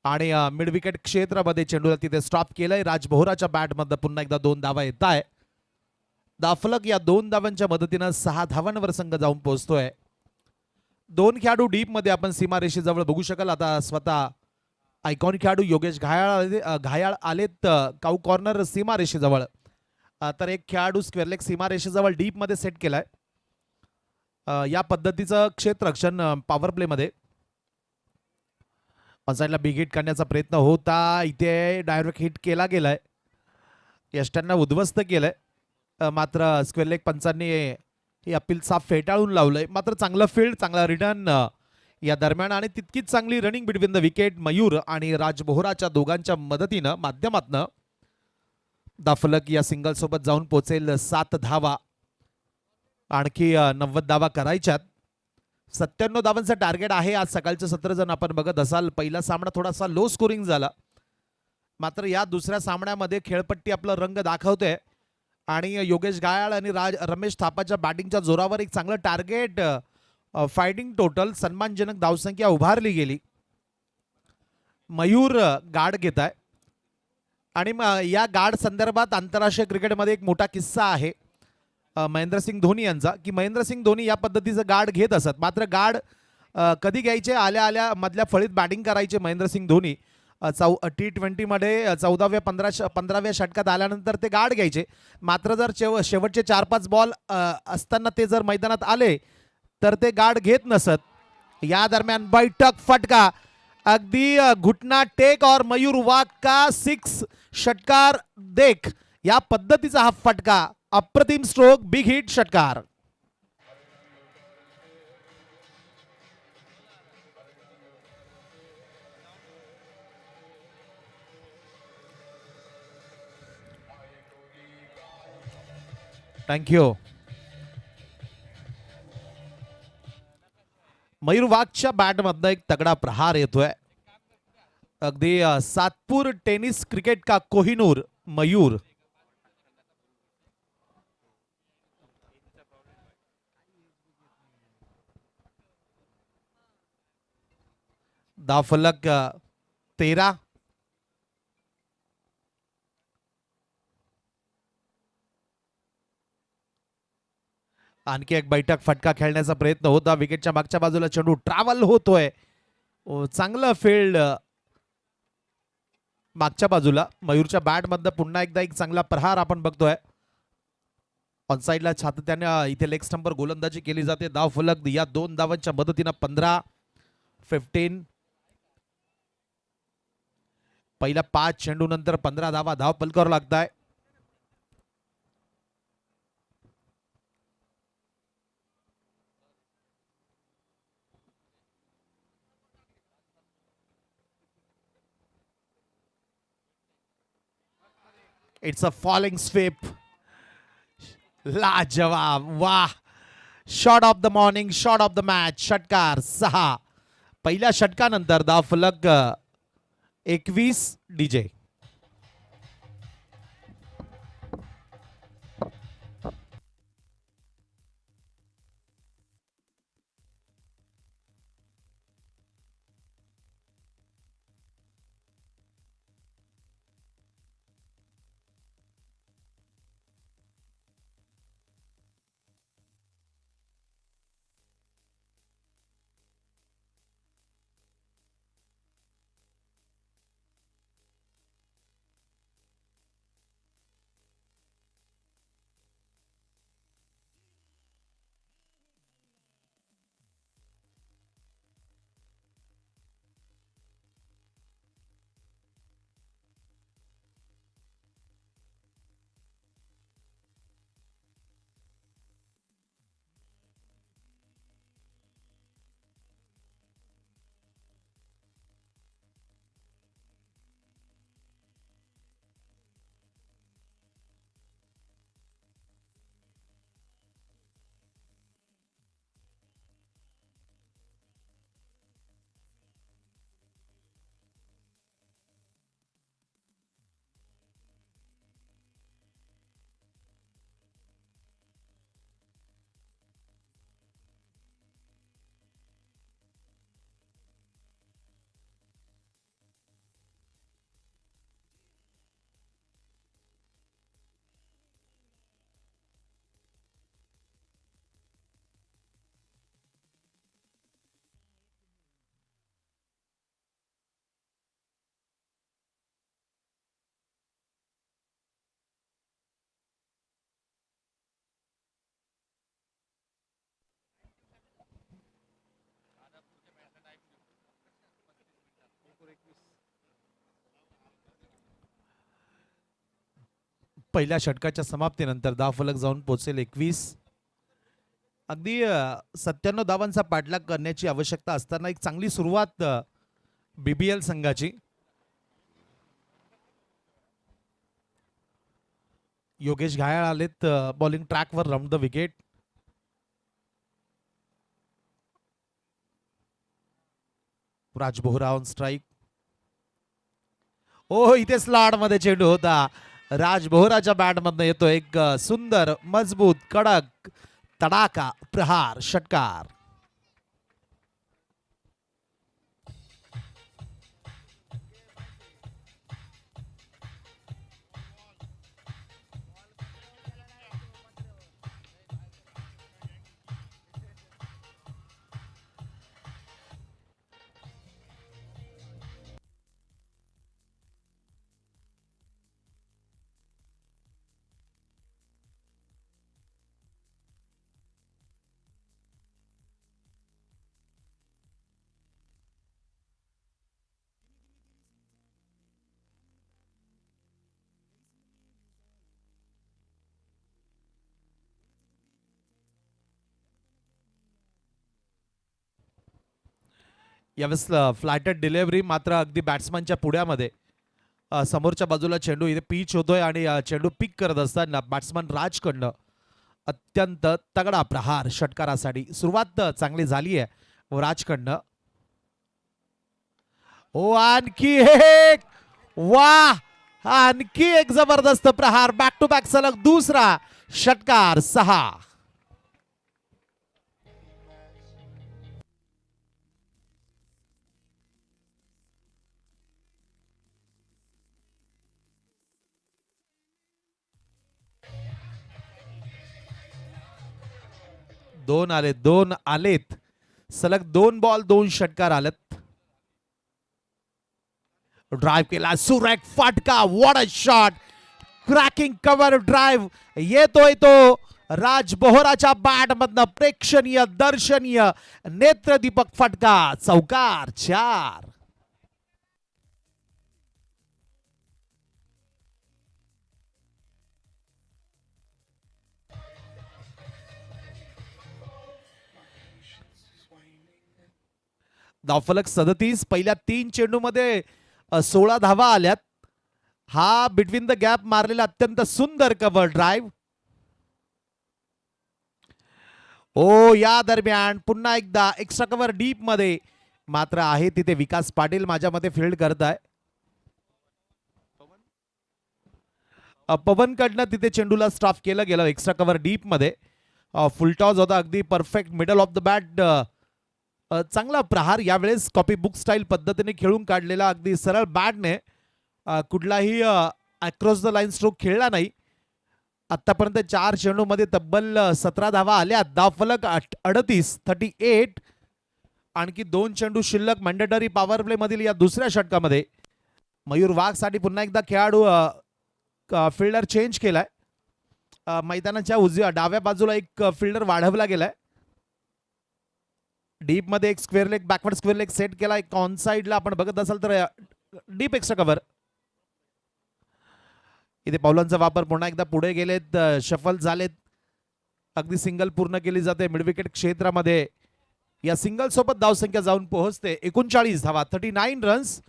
आणि मिड विकेट क्षेत्रामध्ये चेंडूला तिथे स्टॉप केलंय. राज बोहराच्या बॅटमध्ये पुन्हा एकदा 2 धावा येत आहे. दाफलक या 2 धावांच्या मदतीनं 6 धावांवर संघ जाऊन पोहोचतोय. 2 खेळाडू डीप मध्ये आपण सीमारेषेजवळ बघू शकाल. आता स्वतः आयकॉन खेळाडू योगेश घायाळ आलेत काऊ कॉर्नर सीमारेषेजवळ. तर एक खेळाडू स्क्वेअर लेग सीमारेषेजवळ डीप मध्ये सेट केलाय. या पद्धतीचं क्षेत्ररक्षण पॉवर प्ले मध्ये ऑन साइडला बिग हिट करण्याचा प्रयत्न होता. इथे डायरेक्ट हिट केला गेलाय. यष्टांना उद्ध्वस्त केलंय. मात्र स्क्वेअर लेग पंचांनी ही अपील साफ फेटाळून लावलंय. मात्र चांगलं फील्ड चांगला रिटर्न या दरम्यान आणि तितकीच चांगली running between the wicket Mayur आणि राज बोहराच्या दोघांच्या मदतीनं माध्यमातनं दाफलक या सिंगल सोबत जाऊन पोहोचेल 7 धावा. आणखी 90 धावा करायच्यात. 97 धावांचं टार्गेट आहे. आज सकाळचं सत्र जण आपण बघत असाल पहिला सामना थोडासा लो स्कोरिंग झाला. मात्र या दुसऱ्या सामन्यामध्ये खेळपट्टी आपलं रंग दाखवते आणि योगेश घायाळ आणि रमेश थापाच्या बॅटिंगच्या जोरावर एक चांगलं टार्गेट फायटिंग टोटल सन्मानजनक धावसंख्या उभारली गेली. मयूर गार्ड घेत आहे आणि या गार्ड संदर्भात आंतरराष्ट्रीय क्रिकेटमध्ये एक मोठा किस्सा आहे महेंद्रसिंग धोनी यांचा की महेंद्रसिंग धोनी या पद्धतीचं गार्ड घेत असत. मात्र गार्ड कधी घ्यायचे आल्या आल्या मधल्या फळीत बॅटिंग करायचे महेंद्रसिंग धोनी. T20 मध्ये 14व्या 15व्या षटकात आल्यानंतर ते गार्ड घ्यायचे. मात्र जर शेवटचे 4-5 बॉल असताना ते जर मैदानात आले तर ते गार्ड घेत नसत. या दरम्यान बैठक फटका अगदी घुटना टेक और मयूर वाघ का 6 षटकार देख. या पद्धतीचा हा फटका अप्रतिम स्ट्रोक बिग हिट षटकार. थँक्यू. मयूर वाघच्या बॅटमधनं एक तगडा प्रहार येतोय. अगदी सातपूर टेनिस क्रिकेट का कोहिनूर मयूर. दाफलक 13. आणखी एक बैठक फटका खेळण्याचा प्रयत्न होता. विकेटच्या मागच्या बाजूला चेंडू ट्रॅव्हल होतोय. चांगलं फील्ड मागच्या बाजूला. मयूरच्या बॅट मध्ये पुन्हा एकदा एक चांगला प्रहार आपण बघतोय. ऑनसाईडला सातत्याने इथे लेग स्टंपवर गोलंदाजी केली जाते. धाव फलक या 2 धावांच्या मदतीनं 15 पहिल्या 5 चेंडू नंतर 15 धावा धाव फलकावर लागताय. It's a falling sweep. लाजवाब. वाह. Shot of the morning, shot of the match. षटकार 6. पहिल्या षटकानंतर धाव फलक 21 DJ. पहिल्या षटकाच्या समाप्तीनंतर धाव फलक जाऊन पोहोचेल 21. अगदी 97 धावांचा पाठलाग करण्याची आवश्यकता असताना एक चांगली सुरुवात BBL संघाची. योगेश घायाळ आलेत बॉलिंग ट्रॅकवर round the wicket. Raj Bohra on strike. ओ इथे स्लॉट मध्ये चेंडू होता. राज बोहराच्या बॅट मधनं येतो एक सुंदर मजबूत कडक तडाका प्रहार. षटकार. यावेळेस फ्लॅटेड डिलिव्हरी मात्र अगदी बॅट्समनच्या पुढ्यामध्ये. समोरच्या बाजूला चेंडू इथे पिच होतोय आणि चेंडू पिक करत असताना बॅट्समन राजकडनं अत्यंत तगडा प्रहार षटकारासाठी. सुरुवात चांगली झाली आहे राजकडनं. ओ आणखी एक. वाह. आणखी एक जबरदस्त प्रहार. बॅक टू बॅक सलग दुसरा षटकार. 6. दोन आलेत. सलग 2 बॉल 2 षटकार आलेत. ड्राइव केला सुरेख फटका. What a shot. Cracking cover drive येतोय तो राज बोहराच्या बॅटमधनं प्रेक्षणीय दर्शनीय नेत्रदीपक फटका, चौकार 4. धावफलक 37. पहिल्या 3 चेंडूमध्ये 16 धावा आल्यात. हा बिटवीन द गॅप मारलेला अत्यंत सुंदर कव्हर ड्राईव्ह. ओ या दरम्यान पुन्हा एकदा एक्स्ट्रा कव्हर डीप मध्ये मात्र आहे तिथे विकास पाटील माझ्या मते फील्ड करत आहे. पवन कडनं तिथे चेंडूला स्टॉप केलं गेलं एक्स्ट्रा कव्हर डीप मध्ये. फुलटॉस होता अगदी perfect middle of the bat. चांगला प्रहार यावेळेस कॉपी बुक स्टाईल पद्धतीने खेळून काढलेला अगदी सरळ बॅटने. कुठलाही अक्रॉस द लाईन स्ट्रोक खेळला नाही. आतापर्यंत 4 चेंडूमध्ये तब्बल 17 धावा आल्या. धावफलक 38. आणखी 2 चेंडू शिल्लक मॅन्डेटरी पॉवर प्ले मधील या दुसऱ्या षटकामध्ये. मयूर वाघ साठी पुन्हा एकदा खेळाडू फिल्डर चेंज केलाय. मैदानाच्या डाव्या बाजूला एक फिल्डर वाढवला गेलाय. डीप मध्ये एक square leg backward square leg set केला. एक ऑन साइडला आपण बघत असाल तर डीप एक्स्ट्रा कव्हर. इथे पावलांचा वापर पुन्हा एकदा पुढे गेलेत. शफल झालेत. अगदी सिंगल पूर्ण केली जाते मिड विकेट क्षेत्रामध्ये. या सिंगल सोबत धावसंख्या जाऊन पोहोचते 39 धावा, 39 रन्स.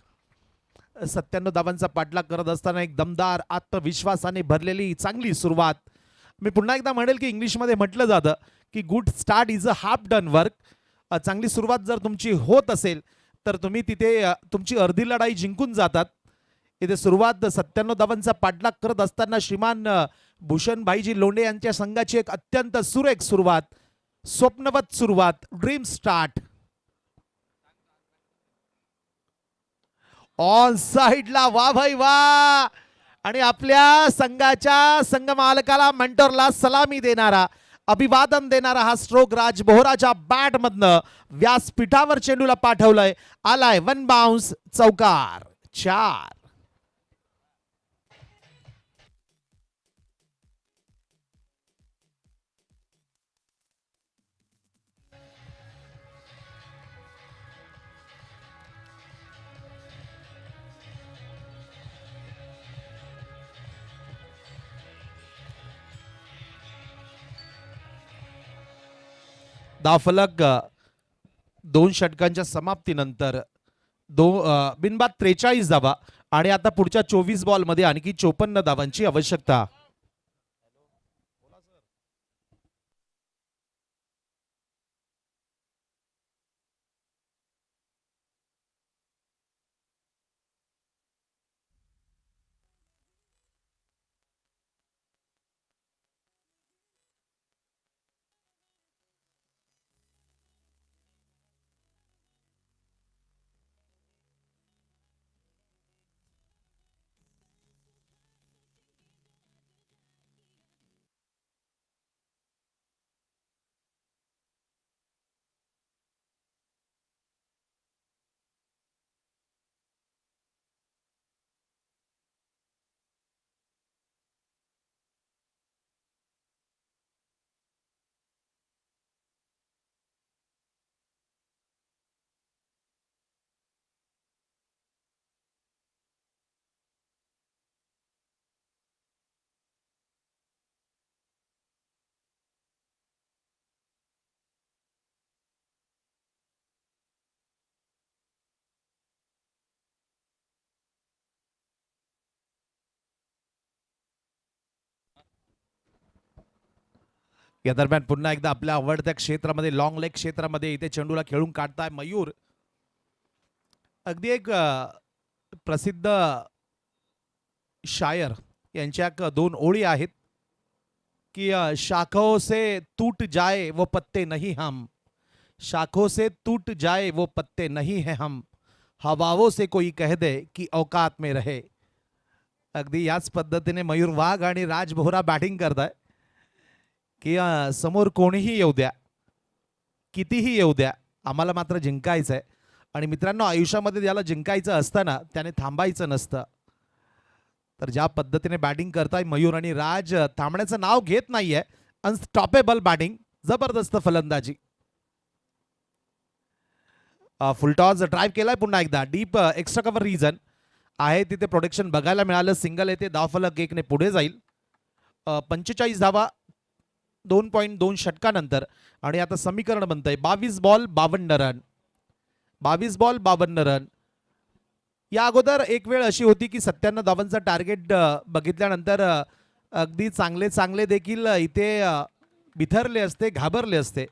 97 धावांचा पाठलाग करत असताना एक दमदार आत्मविश्वासाने भरलेली चांगली सुरुवात. मी पुन्हा एकदा म्हणेल की इंग्लिशमध्ये म्हटलं जातं की good start is a half done work. चांगली सुरुवात जर तुमची होत असेल तर तुम्ही तिथे तुमची अर्धी लढाई जिंकून जातात. इथे सुरुवात 97 धावांचा पाठलाग करत असताना श्रीमान भूषण भाईजी लोंढे यांच्या संघाची एक अत्यंत सुरेख सुरुवात, स्वप्नवत सुरुवात, ड्रीम स्टार्ट. ऑन साइडला वा भाई वा. आणि आपल्या संघाच्या संघ मालकाला मेंटरला सलामी देणारा, अभिवादन देणारा हा स्ट्रोक राज बोहराच्या बॅट मधनं व्यासपीठावर चेंडूला पाठवलंय. आलाय 1 बाउन्स, चौकार 4. धावफलक 2 षटकांच्या समाप्तीनंतर बिनबाद 43 धावा आणि आता पुढच्या 24 बॉल मध्ये आणखी 54 धावांची आवश्यकता. या दरम्यान पुन्हा एकदा आपल्या आवडत्या क्षेत्रामध्ये लॉंग लेग क्षेत्रामध्ये इथे चेंडूला खेळून काढताय मयूर. अगदी एक प्रसिद्ध शायर यांच्या 2 ओळी आहेत की शाखों से टूट जाए वो पत्ते नहीं हम, शाखों से टूट जाए वो पत्ते नहीं है हम, हवाओं से कोई कह दे कि औकात में रहे. अगदी याच पद्धतीने मयूर वाघ आणि राज बोहरा बॅटिंग करताय की समोर कोणीही येऊ द्या, कितीही येऊ द्या, आम्हाला मात्र जिंकायचं आहे. आणि मित्रांनो, आयुष्यामध्ये ज्याला जिंकायचं असतं ना त्याने थांबायचं नसतं. तर ज्या पद्धतीने बॅटिंग करताय मयूर आणि राज थांबण्याचं नाव घेत नाहीये. अनस्टॉपेबल बॅटिंग, जबरदस्त फलंदाजी. फुलटॉस ड्राईव्ह केलाय पुन्हा एकदा. डीप एक्स्ट्रा कव्हर रिजन आहे तिथे प्रोटेक्शन बघायला मिळालं. सिंगल येते, धावफलक 1 ने पुढे जाईल. 45 धावा 2.2 षटकानंतर. आणि आता समीकरण बनतंय 22 बॉल 52 रन. 22 ball 52 run. या अगोदर एक वेळ अशी होती की 97 धावांचा टार्गेट बघितल्यानंतर अगदी चांगले चांगले देखील इथे बिथरले असते, घाबरले असते.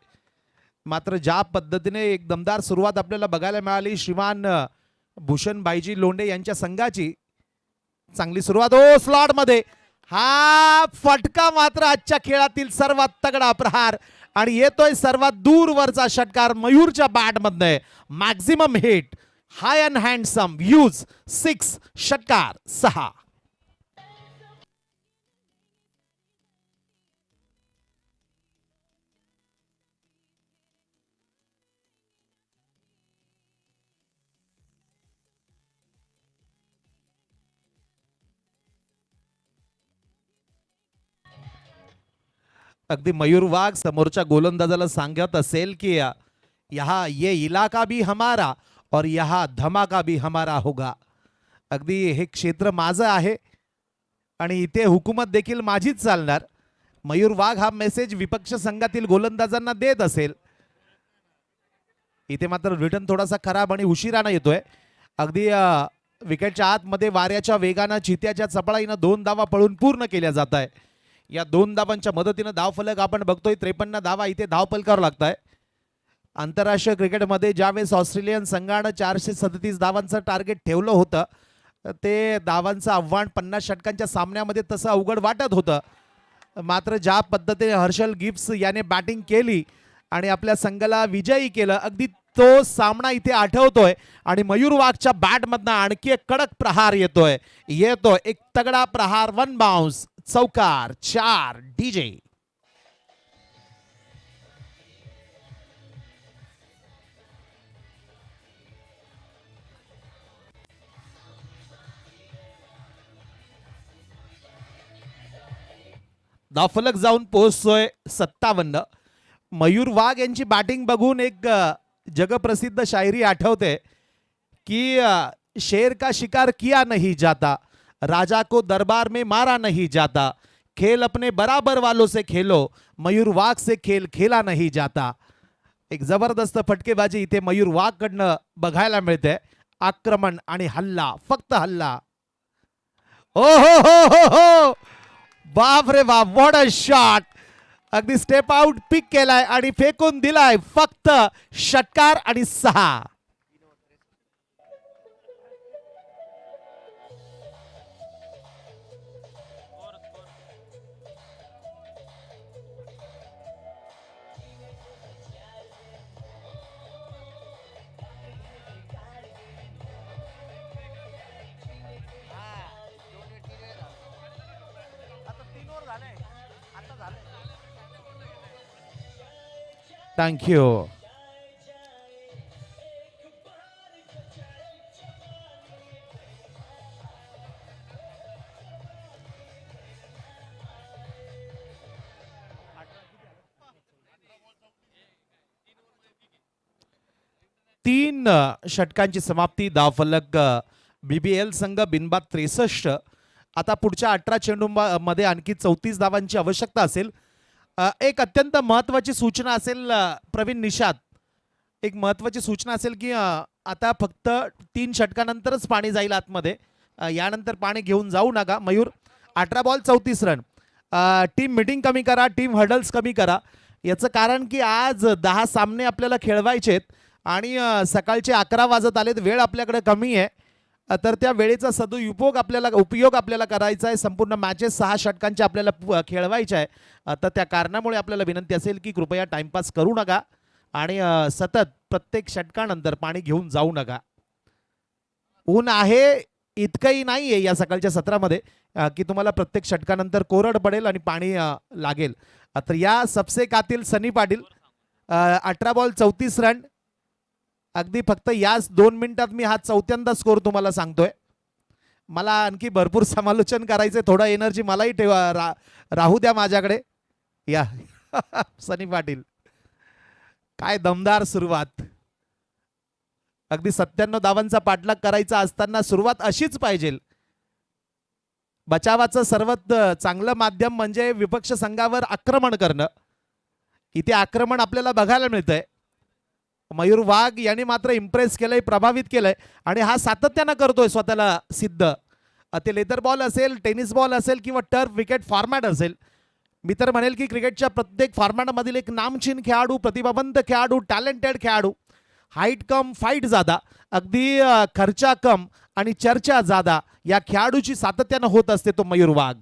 मात्र ज्या पद्धतीने एक दमदार सुरुवात आपल्याला बघायला मिळाली श्रीमान भूषणबाईजी लोंढे यांच्या संघाची, चांगली सुरुवात. ओ स्लॉट मध्ये हा फटका मात्र आजच्या खेळातील सर्वात तगडा प्रहार आणि येतोय सर्वात दूरवरचा षटकार मयूरच्या बॅट मध्ये. Maximum hit, high and handsome views, 6 षटकार 6. अगदी मयूर वाघ समोरच्या गोलंदाजाला सांगत असेल की यहाँ ये इलाका भी हमारा और यहाँ धमाका भी हमारा होगा. अगदी हे क्षेत्र माझं आहे आणि इथे हुकूमत देखील माझीच चालणार. मयूर वाघ हा मेसेज विपक्ष संघातील गोलंदाजांना देत असेल. इथे मात्र रिटर्न थोडासा खराब आणि उशिरानं येतोय. अगदी विकेटच्या आतमध्ये वाऱ्याच्या वेगानं चित्याच्या चपळाईनं 2 धावा पळून पूर्ण केल्या जात आहे. या 2 धावांच्या मदतीनं धावफलक आपण बघतोय 53 धावा इथे धावफलकावर लागताय. आंतरराष्ट्रीय क्रिकेटमध्ये ज्यावेळेस ऑस्ट्रेलियन संघानं 437 धावांचं टार्गेट ठेवलं होतं ते धावांचं आव्हान 50 षटकांच्या सामन्यामध्ये तसं अवघड वाटत होतं. मात्र ज्या पद्धतीने हर्षल गिब्स याने बॅटिंग केली आणि आपल्या संघाला विजयी केलं, अगदी तो सामना इथे आठवतोय. आणि मयूर वाघच्या बॅटमधनं आणखी एक कडक प्रहार येतोय एक तगडा प्रहार. 1 बाउन्स, चौकार, 4 डीजे. धावफलक जाऊन पोहोचतोय 57. मयूर वाघ यांची बॅटिंग बघून एक जगप्रसिद्ध शायरी आठवते की शेर का शिकार किया नहीं जाता, राजा को दरबार में मारा नहीं जाता, खेल अपने बराबर वालों से खेलो, मयूर वाघ से खेल खेला नहीं जाता. एक जबरदस्त फटकेबाजी इथे मयूर वाघ कडनं बघायला मिळते. आक्रमण आणि हल्ला, फक्त हल्ला. ओ हो, बाप रे बाप, व्हॉट अ शॉट. अगदी स्टेप आउट पिक केलाय आणि फेकून दिलाय. फक्त षटकार आणि 6. थँक्यू. तीन षटकांची समाप्ती. धावफलक BBL संघ बिनबाद 63. आता पुढच्या 18 चेंडू मध्ये आणखी 34 धावांची आवश्यकता असेल. एक अत्यंत महत्त्वाची सूचना असेल प्रवीण निषाद, एक महत्त्वाची सूचना असेल की आता फक्त 3 षटकानंतरच पाणी जाईल आतमध्ये. यानंतर पाणी घेऊन जाऊ नका. Mayur 18 ball 34 run. Team meeting कमी करा, टीम हर्डल्स कमी करा. याचं कारण की आज 10 सामने आपल्याला खेळवायचे आहेत आणि सकाळचे 11 वाजत आलेत. वेळ आपल्याकडे कमी आहे, तर त्या वेळेचा उपयोग आपल्याला करायचा आहे. संपूर्ण मॅचेस 6 षटकांच्या आपल्याला खेळवायच्या आहे. तर त्या कारणामुळे आपल्याला विनंती असेल की कृपया टाइमपास करू नका आणि सतत प्रत्येक षटकानंतर पाणी घेऊन जाऊ नका. ऊन आहे इतकंही नाही आहे या सकाळच्या सत्रामध्ये की तुम्हाला प्रत्येक षटकानंतर कोरड पडेल आणि पाणी लागेल. तर या सबसे कातील सनी पाटील 18 बॉल 34 रन. अगदी फक्त याच 2 मिनिटात मी हा 4थ्यांदा स्कोर तुम्हाला सांगतोय. मला आणखी भरपूर समालोचन करायचंय, थोडं एनर्जी मलाही राहू द्या माझ्याकडे. या सनी पाटील, काय दमदार सुरुवात. अगदी 97 धावांचा पाठलाग करायचा असताना सुरुवात अशीच पाहिजे. बचावाचं सर्वात चांगलं माध्यम म्हणजे विपक्ष संघावर आक्रमण करणं. इथे आक्रमण आपल्याला बघायला मिळतंय. मयूर वाघ यांनी मात्र इम्प्रेस केलंय, प्रभावित केलंय आणि हा सातत्यानं करतोय स्वतःला सिद्ध. ते लेदर बॉल असेल, टेनिस बॉल असेल किंवा टर्फ विकेट फॉर्मॅट असेल. मी तर म्हणेल की क्रिकेटच्या प्रत्येक फॉर्मॅटमधील एक नामचीन खेळाडू, प्रतिभावंत खेळाडू, टॅलेंटेड खेळाडू, हाईट कम फाईट जादा, अगदी खर्चा कम आणि चर्चा जादा या खेळाडूची सातत्यानं होत असते तो मयूर वाघ.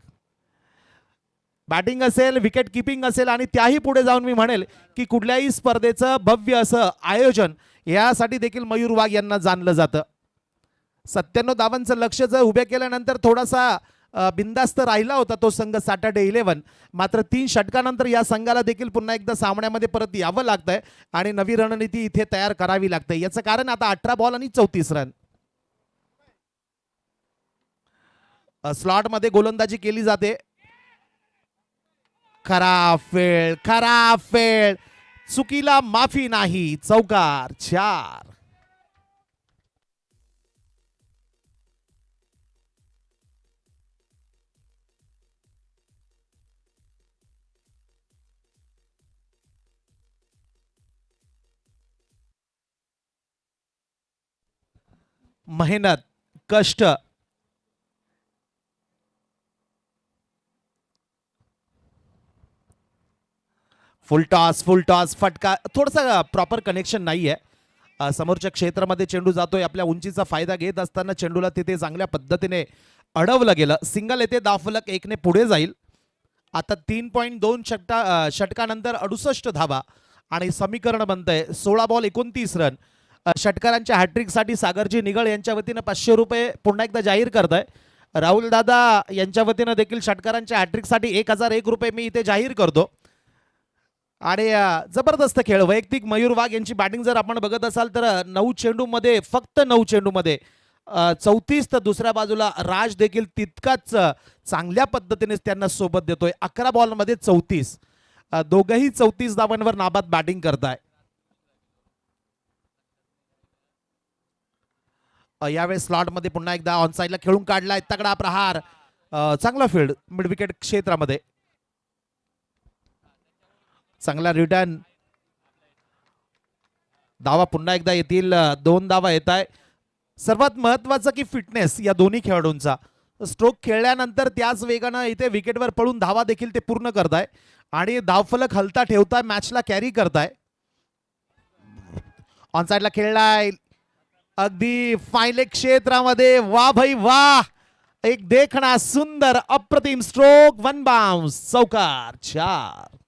बॅटिंग असेल, विकेट किपिंग असेल आणि त्याही पुढे जाऊन मी म्हणेल की कुठल्याही स्पर्धेचं भव्य असं आयोजन यासाठी देखील मयूर वाघ यांना जाणलं जातं. 97 धावांचं लक्ष जर उभे केल्यानंतर थोडासा बिंदास्त राहिला होता तो संघ सॅटर्डे 11. मात्र 3 षटकानंतर या संघाला देखील पुन्हा एकदा सामन्यामध्ये परत यावं लागतंय आणि नवी रणनीती इथे तयार करावी लागते. याचं कारण आता 18 बॉल आणि 34 रन. स्लॉटमध्ये गोलंदाजी केली जाते. खरा फेळ, चुकीला माफी नाही. चौकार 4. मेहनत, कष्ट, फुल टॉस फटका, थोडंसं प्रॉपर कनेक्शन नाही आहे. समोरच्या क्षेत्रामध्ये चेंडू जातोय. आपल्या उंचीचा फायदा घेत असताना चेंडूला तिथे चांगल्या पद्धतीने अडवलं गेलं. सिंगल येथे धावफलक 1ने पुढे जाईल. आता 3.2 षटकानंतर 68 धावा आणि समीकरण बनतंय 16 बॉल 29 रन. षटकारांच्या हॅट्रिकसाठी सागरजी निगळ यांच्या वतीनं 500 रुपये पुन्हा एकदा जाहीर करताय. राहुल दादा यांच्या वतीनं देखील षटकारांच्या हॅट्रिकसाठी 1001 रुपये मी इथे जाहीर करतो. आणि जबरदस्त खेळ. वैयक्तिक मयूर वाघ यांची बॅटिंग जर आपण बघत असाल तर 9 चेंडूमध्ये, फक्त 9 चेंडूमध्ये 34, तर दुसऱ्या बाजूला राज देखील तितकाच चांगल्या पद्धतीने त्यांना सोबत देतोय. 11 बॉलमध्ये 34. दोघंही 34 धावांवर नाबाद बॅटिंग करताय. यावेळेस स्लॉटमध्ये पुन्हा एकदा ऑन साईडला खेळून काढलाय. तगडा प्रहार, चांगला फील्ड मिड विकेट क्षेत्रामध्ये. चांगला रिटर्न. धावा पुन्हा एकदा येतील. 2 धावा येत आहे. सर्वात महत्वाचं की फिटनेस या दोन्ही खेळाडूंचा. स्ट्रोक खेळल्यानंतर त्याच वेगानं इथे विकेटवर पडून धावा देखील ते पूर्ण करताय आणि धावफलक हलता ठेवताय, मॅचला कॅरी करताय. ऑन साइडला खेळलाय अगदी फायले क्षेत्रामध्ये. वा भाई वा, एक देखणा सुंदर अप्रतिम स्ट्रोक. 1 बाउन्स, चौकार 4.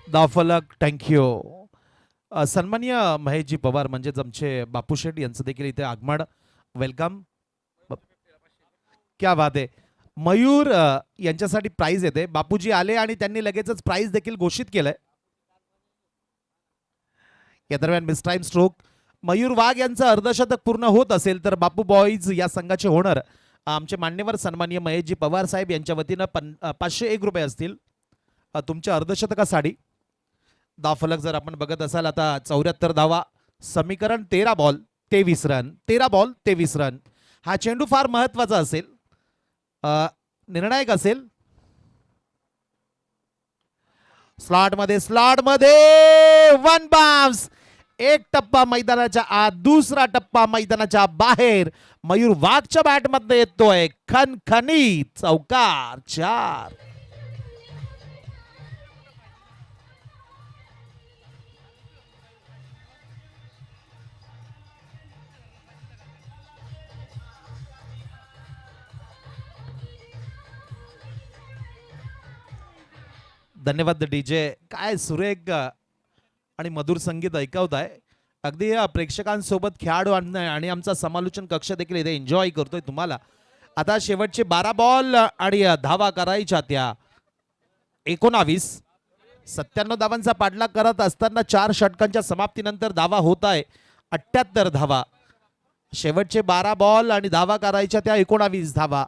धावफलक, थँक्यू. सन्माननीय महेशजी पवार म्हणजेच आमचे बापू शेठ यांचं देखील इथे आगमन. वेलकम. क्या बात आहे. मयूर यांच्यासाठी प्राइज येते. बापूजी आले आणि त्यांनी लगेचच प्राइज देखील घोषित केलंय. या दरम्यान मिस टाइम स्ट्रोक. मयूर वाघ यांचं अर्धशतक पूर्ण होत असेल तर बापू बॉईज या संघाचे होणार आमचे मान्यवर सन्माननीय महेशजी पवार साहेब यांच्या वतीनं 501 रुपये असतील तुमच्या अर्धशतकासाठी. धावफलक जर आपण बघत असाल आता 74 धावा. समीकरण 13 बॉल 23 रन. 13 ball 23 run. हा चेंडू फार महत्वाचा असेल, निर्णायक असेल. स्लॉटमध्ये 1 बाउन्स. एक टप्पा मैदानाच्या आत, दुसरा टप्पा मैदानाच्या बाहेर. मयूर वाघच्या बॅटमध्ये येतोय खणखणीत. चौकार 4. धन्यवाद डीजे. काय सुरेख आणि मधुर संगीत ऐकवताय. अगदी प्रेक्षकांसोबत खेळाडू आणि आमचा समालोचन कक्ष देखील इथे एन्जॉय करतोय तुम्हाला. आता शेवटचे 12 बॉल आणि धावा करायच्या त्या 19. 97 धावांचा पाठलाग करत असताना 4 षटकांच्या समाप्तीनंतर धावा होत आहे 78 धावा. शेवटचे 12 बॉल आणि धावा करायच्या त्या 19 धावा.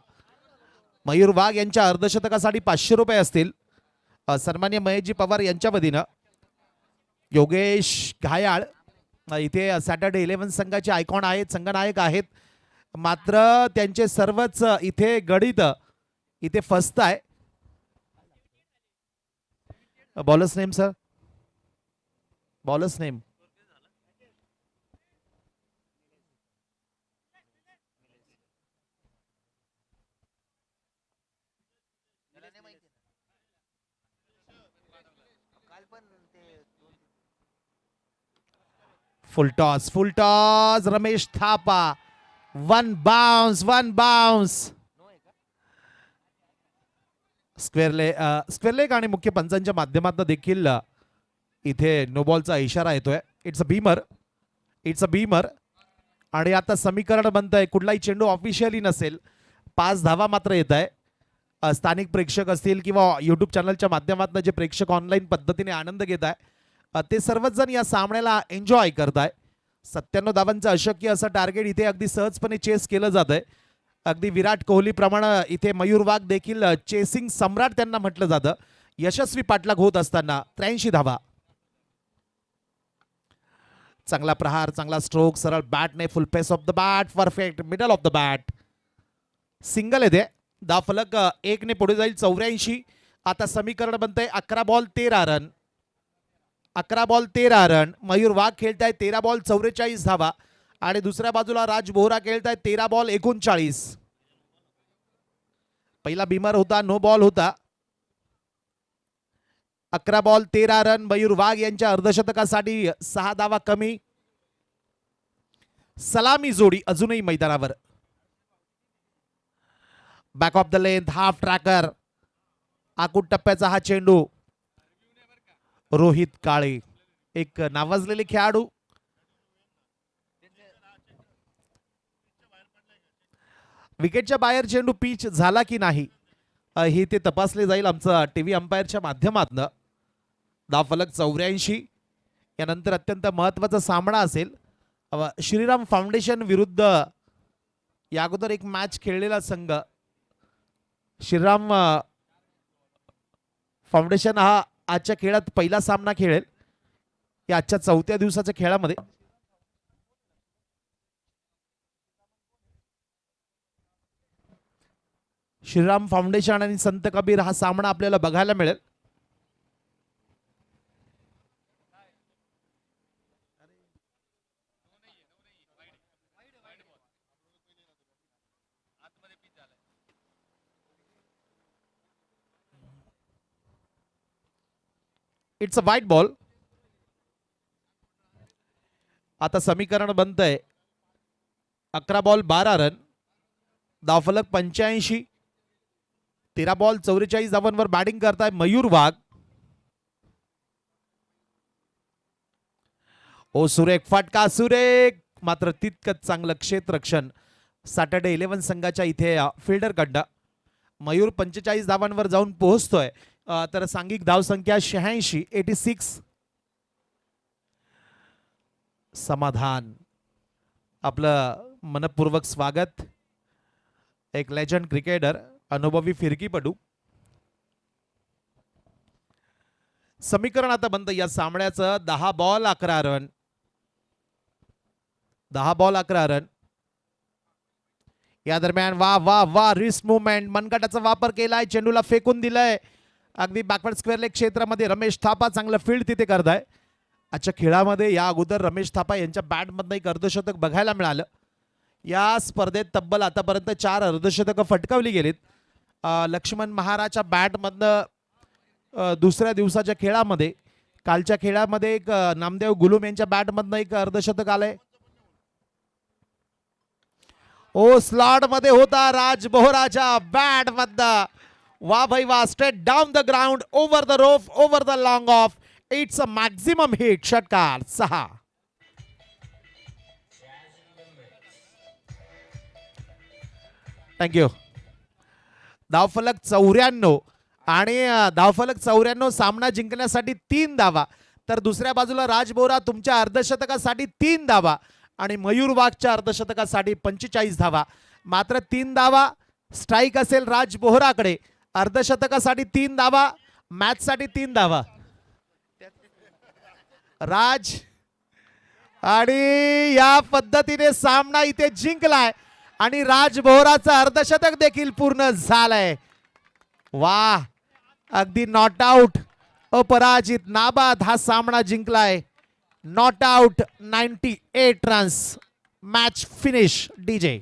मयूर वाघ यांच्या अर्धशतकासाठी 500 रुपये असतील सन्मान्य महेशजी पवार यांच्या वतीनं. योगेश घायाळ इथे सॅटर्डे 11 संघाचे आयकॉन आहेत, संघनायक आहेत, मात्र त्यांचे सर्वच इथे गणित इथे फसत आहे. Bowler's name sir, bowler's name. Full toss Ramesh Thapa. One bounce. Square leg आणि मुख्य पंचांच्या माध्यमातून देखील इथे नो बॉलचा इशारा येतोय. It's a Beamer. आणि आता समीकरण बनतंय कुठलाही चेंडू ऑफिशियली नसेल, 5 धावा मात्र येत आहे. स्थानिक प्रेक्षक असतील किंवा युट्यूब चॅनलच्या माध्यमातून जे प्रेक्षक ऑनलाईन पद्धतीने आनंद घेत आहे ते सर्वच जण या सामन्याला एन्जॉय करताय. 97 धावांचं अशक्य असं टार्गेट इथे अगदी सहजपणे चेस केलं जात आहे. अगदी विराट कोहली प्रमाणे इथे मयूर वाघ देखील चेसिंग सम्राट त्यांना म्हटलं जातं. यशस्वी पाठलाग होत असताना 83 धावा. चांगला प्रहार, चांगला स्ट्रोक, सरळ बॅटने, full pace off the bat, perfect middle of the bat. Single येते. धावफलक 1 ने पुढे जाईल 84. आता समीकरण बनतंय 11 ball 13 run. 11 ball 13 run. Mayur Wagh खेळताय 13 बॉल 44 धावा आणि दुसऱ्या बाजूला राज बोहरा खेळताय 13 बॉल 39. पहिला बीमर होता, नो बॉल होता. 11 बॉल 13 रन. मयूर वाघ यांच्या अर्धशतकासाठी 6 धावा कमी. सलामी जोडी अजूनही मैदानावर. Back of the length, half tracker. आकुट टप्प्याचा हा चेंडू. रोहित काळे एक नावाजलेले खेळाडू. विकेटच्या बाहेर चेंडू पिच झाला की नाही हे ते तपासले जाईल आमचा टीव्ही अंपायरच्या माध्यमातून. धावफलक 84. यानंतर अत्यंत महत्वाचा सामना असेल श्रीराम फाउंडेशन विरुद्ध या अगोदर एक मॅच खेळलेला संघ. श्रीराम फाउंडेशन हा आजच्या खेळात पहिला सामना खेळेल या आजच्या 4थ्या दिवसाच्या खेळामध्ये. श्रीराम फाउंडेशन आणि संत कबीर हा सामना आपल्याला बघायला मिळेल. इट्स अ वाईट बॉल. आता समीकरण बनतंय 11 बॉल 12 रन. धावफलक 85. 13 बॉल 44 धावांवर बॅटिंग करताय मयूर वाघ. ओ सुरेख फटका, सुरेख, मात्र तितकंच चांगलं क्षेत्ररक्षण सॅटर्डे 11 संघाच्या इथे फिल्डर कडनं. मयूर 45 धावांवर जाऊन पोहोचतोय तर सांघिक धावसंख्या 86. समाधान. आपलं मनपूर्वक स्वागत. एक लेजंड क्रिकेटर, अनुभवी फिरकीपटू. समीकरण आता बनतं या सामन्याचं 10 बॉल 11 रन. 10 ball 11 run. या दरम्यान वा वा वा रिस्क मुवमेंट, मनगटाचा वापर केलाय, चेंडूला फेकून दिलाय अगदी बॅकवर्ड स्क्वेअर लेग क्षेत्रामध्ये. रमेश थापा चांगलं फील्ड तिथे करताय. आजच्या खेळामध्ये या अगोदर रमेश थापा यांच्या बॅटमधनं एक अर्धशतक बघायला मिळालं. या स्पर्धेत तब्बल आतापर्यंत 4 अर्धशतकं फटकावली गेलीत. लक्ष्मण महाराजच्या बॅटमधनं दुसऱ्या दिवसाच्या खेळामध्ये, कालच्या खेळामध्ये एक नामदेव गुलुम यांच्या बॅटमधनं एक अर्धशतक आलंय. ओ स्लॉट मध्ये होता राज बोहराच्या बॅट मधनं वा भाई वा, straight down the ground, over the roof, over the long off. It's a maximum hit. षटकार 6. थँक्यू. धावफलक 94 आणि धावफलक 94. सामना जिंकण्यासाठी 3 धावा. तर दुसऱ्या बाजूला राज बोरा तुमच्या अर्धशतकासाठी 3 धावा आणि मयूर वाघच्या अर्धशतकासाठी 45 धावा. मात्र 3 धावा स्ट्राईक असेल राज बोहराकडे. अर्धशतकासाठी 3 धावा, मॅचसाठी 3 धावा. राज आणि या पद्धतीने सामना इथे जिंकलाय आणि राज बोहराचं अर्धशतक देखील पूर्ण झालंय. वाह, अगदी नॉट आउट, अपराजित, नाबाद हा सामना जिंकलाय. Not out, 98 runs. Match finish. DJ.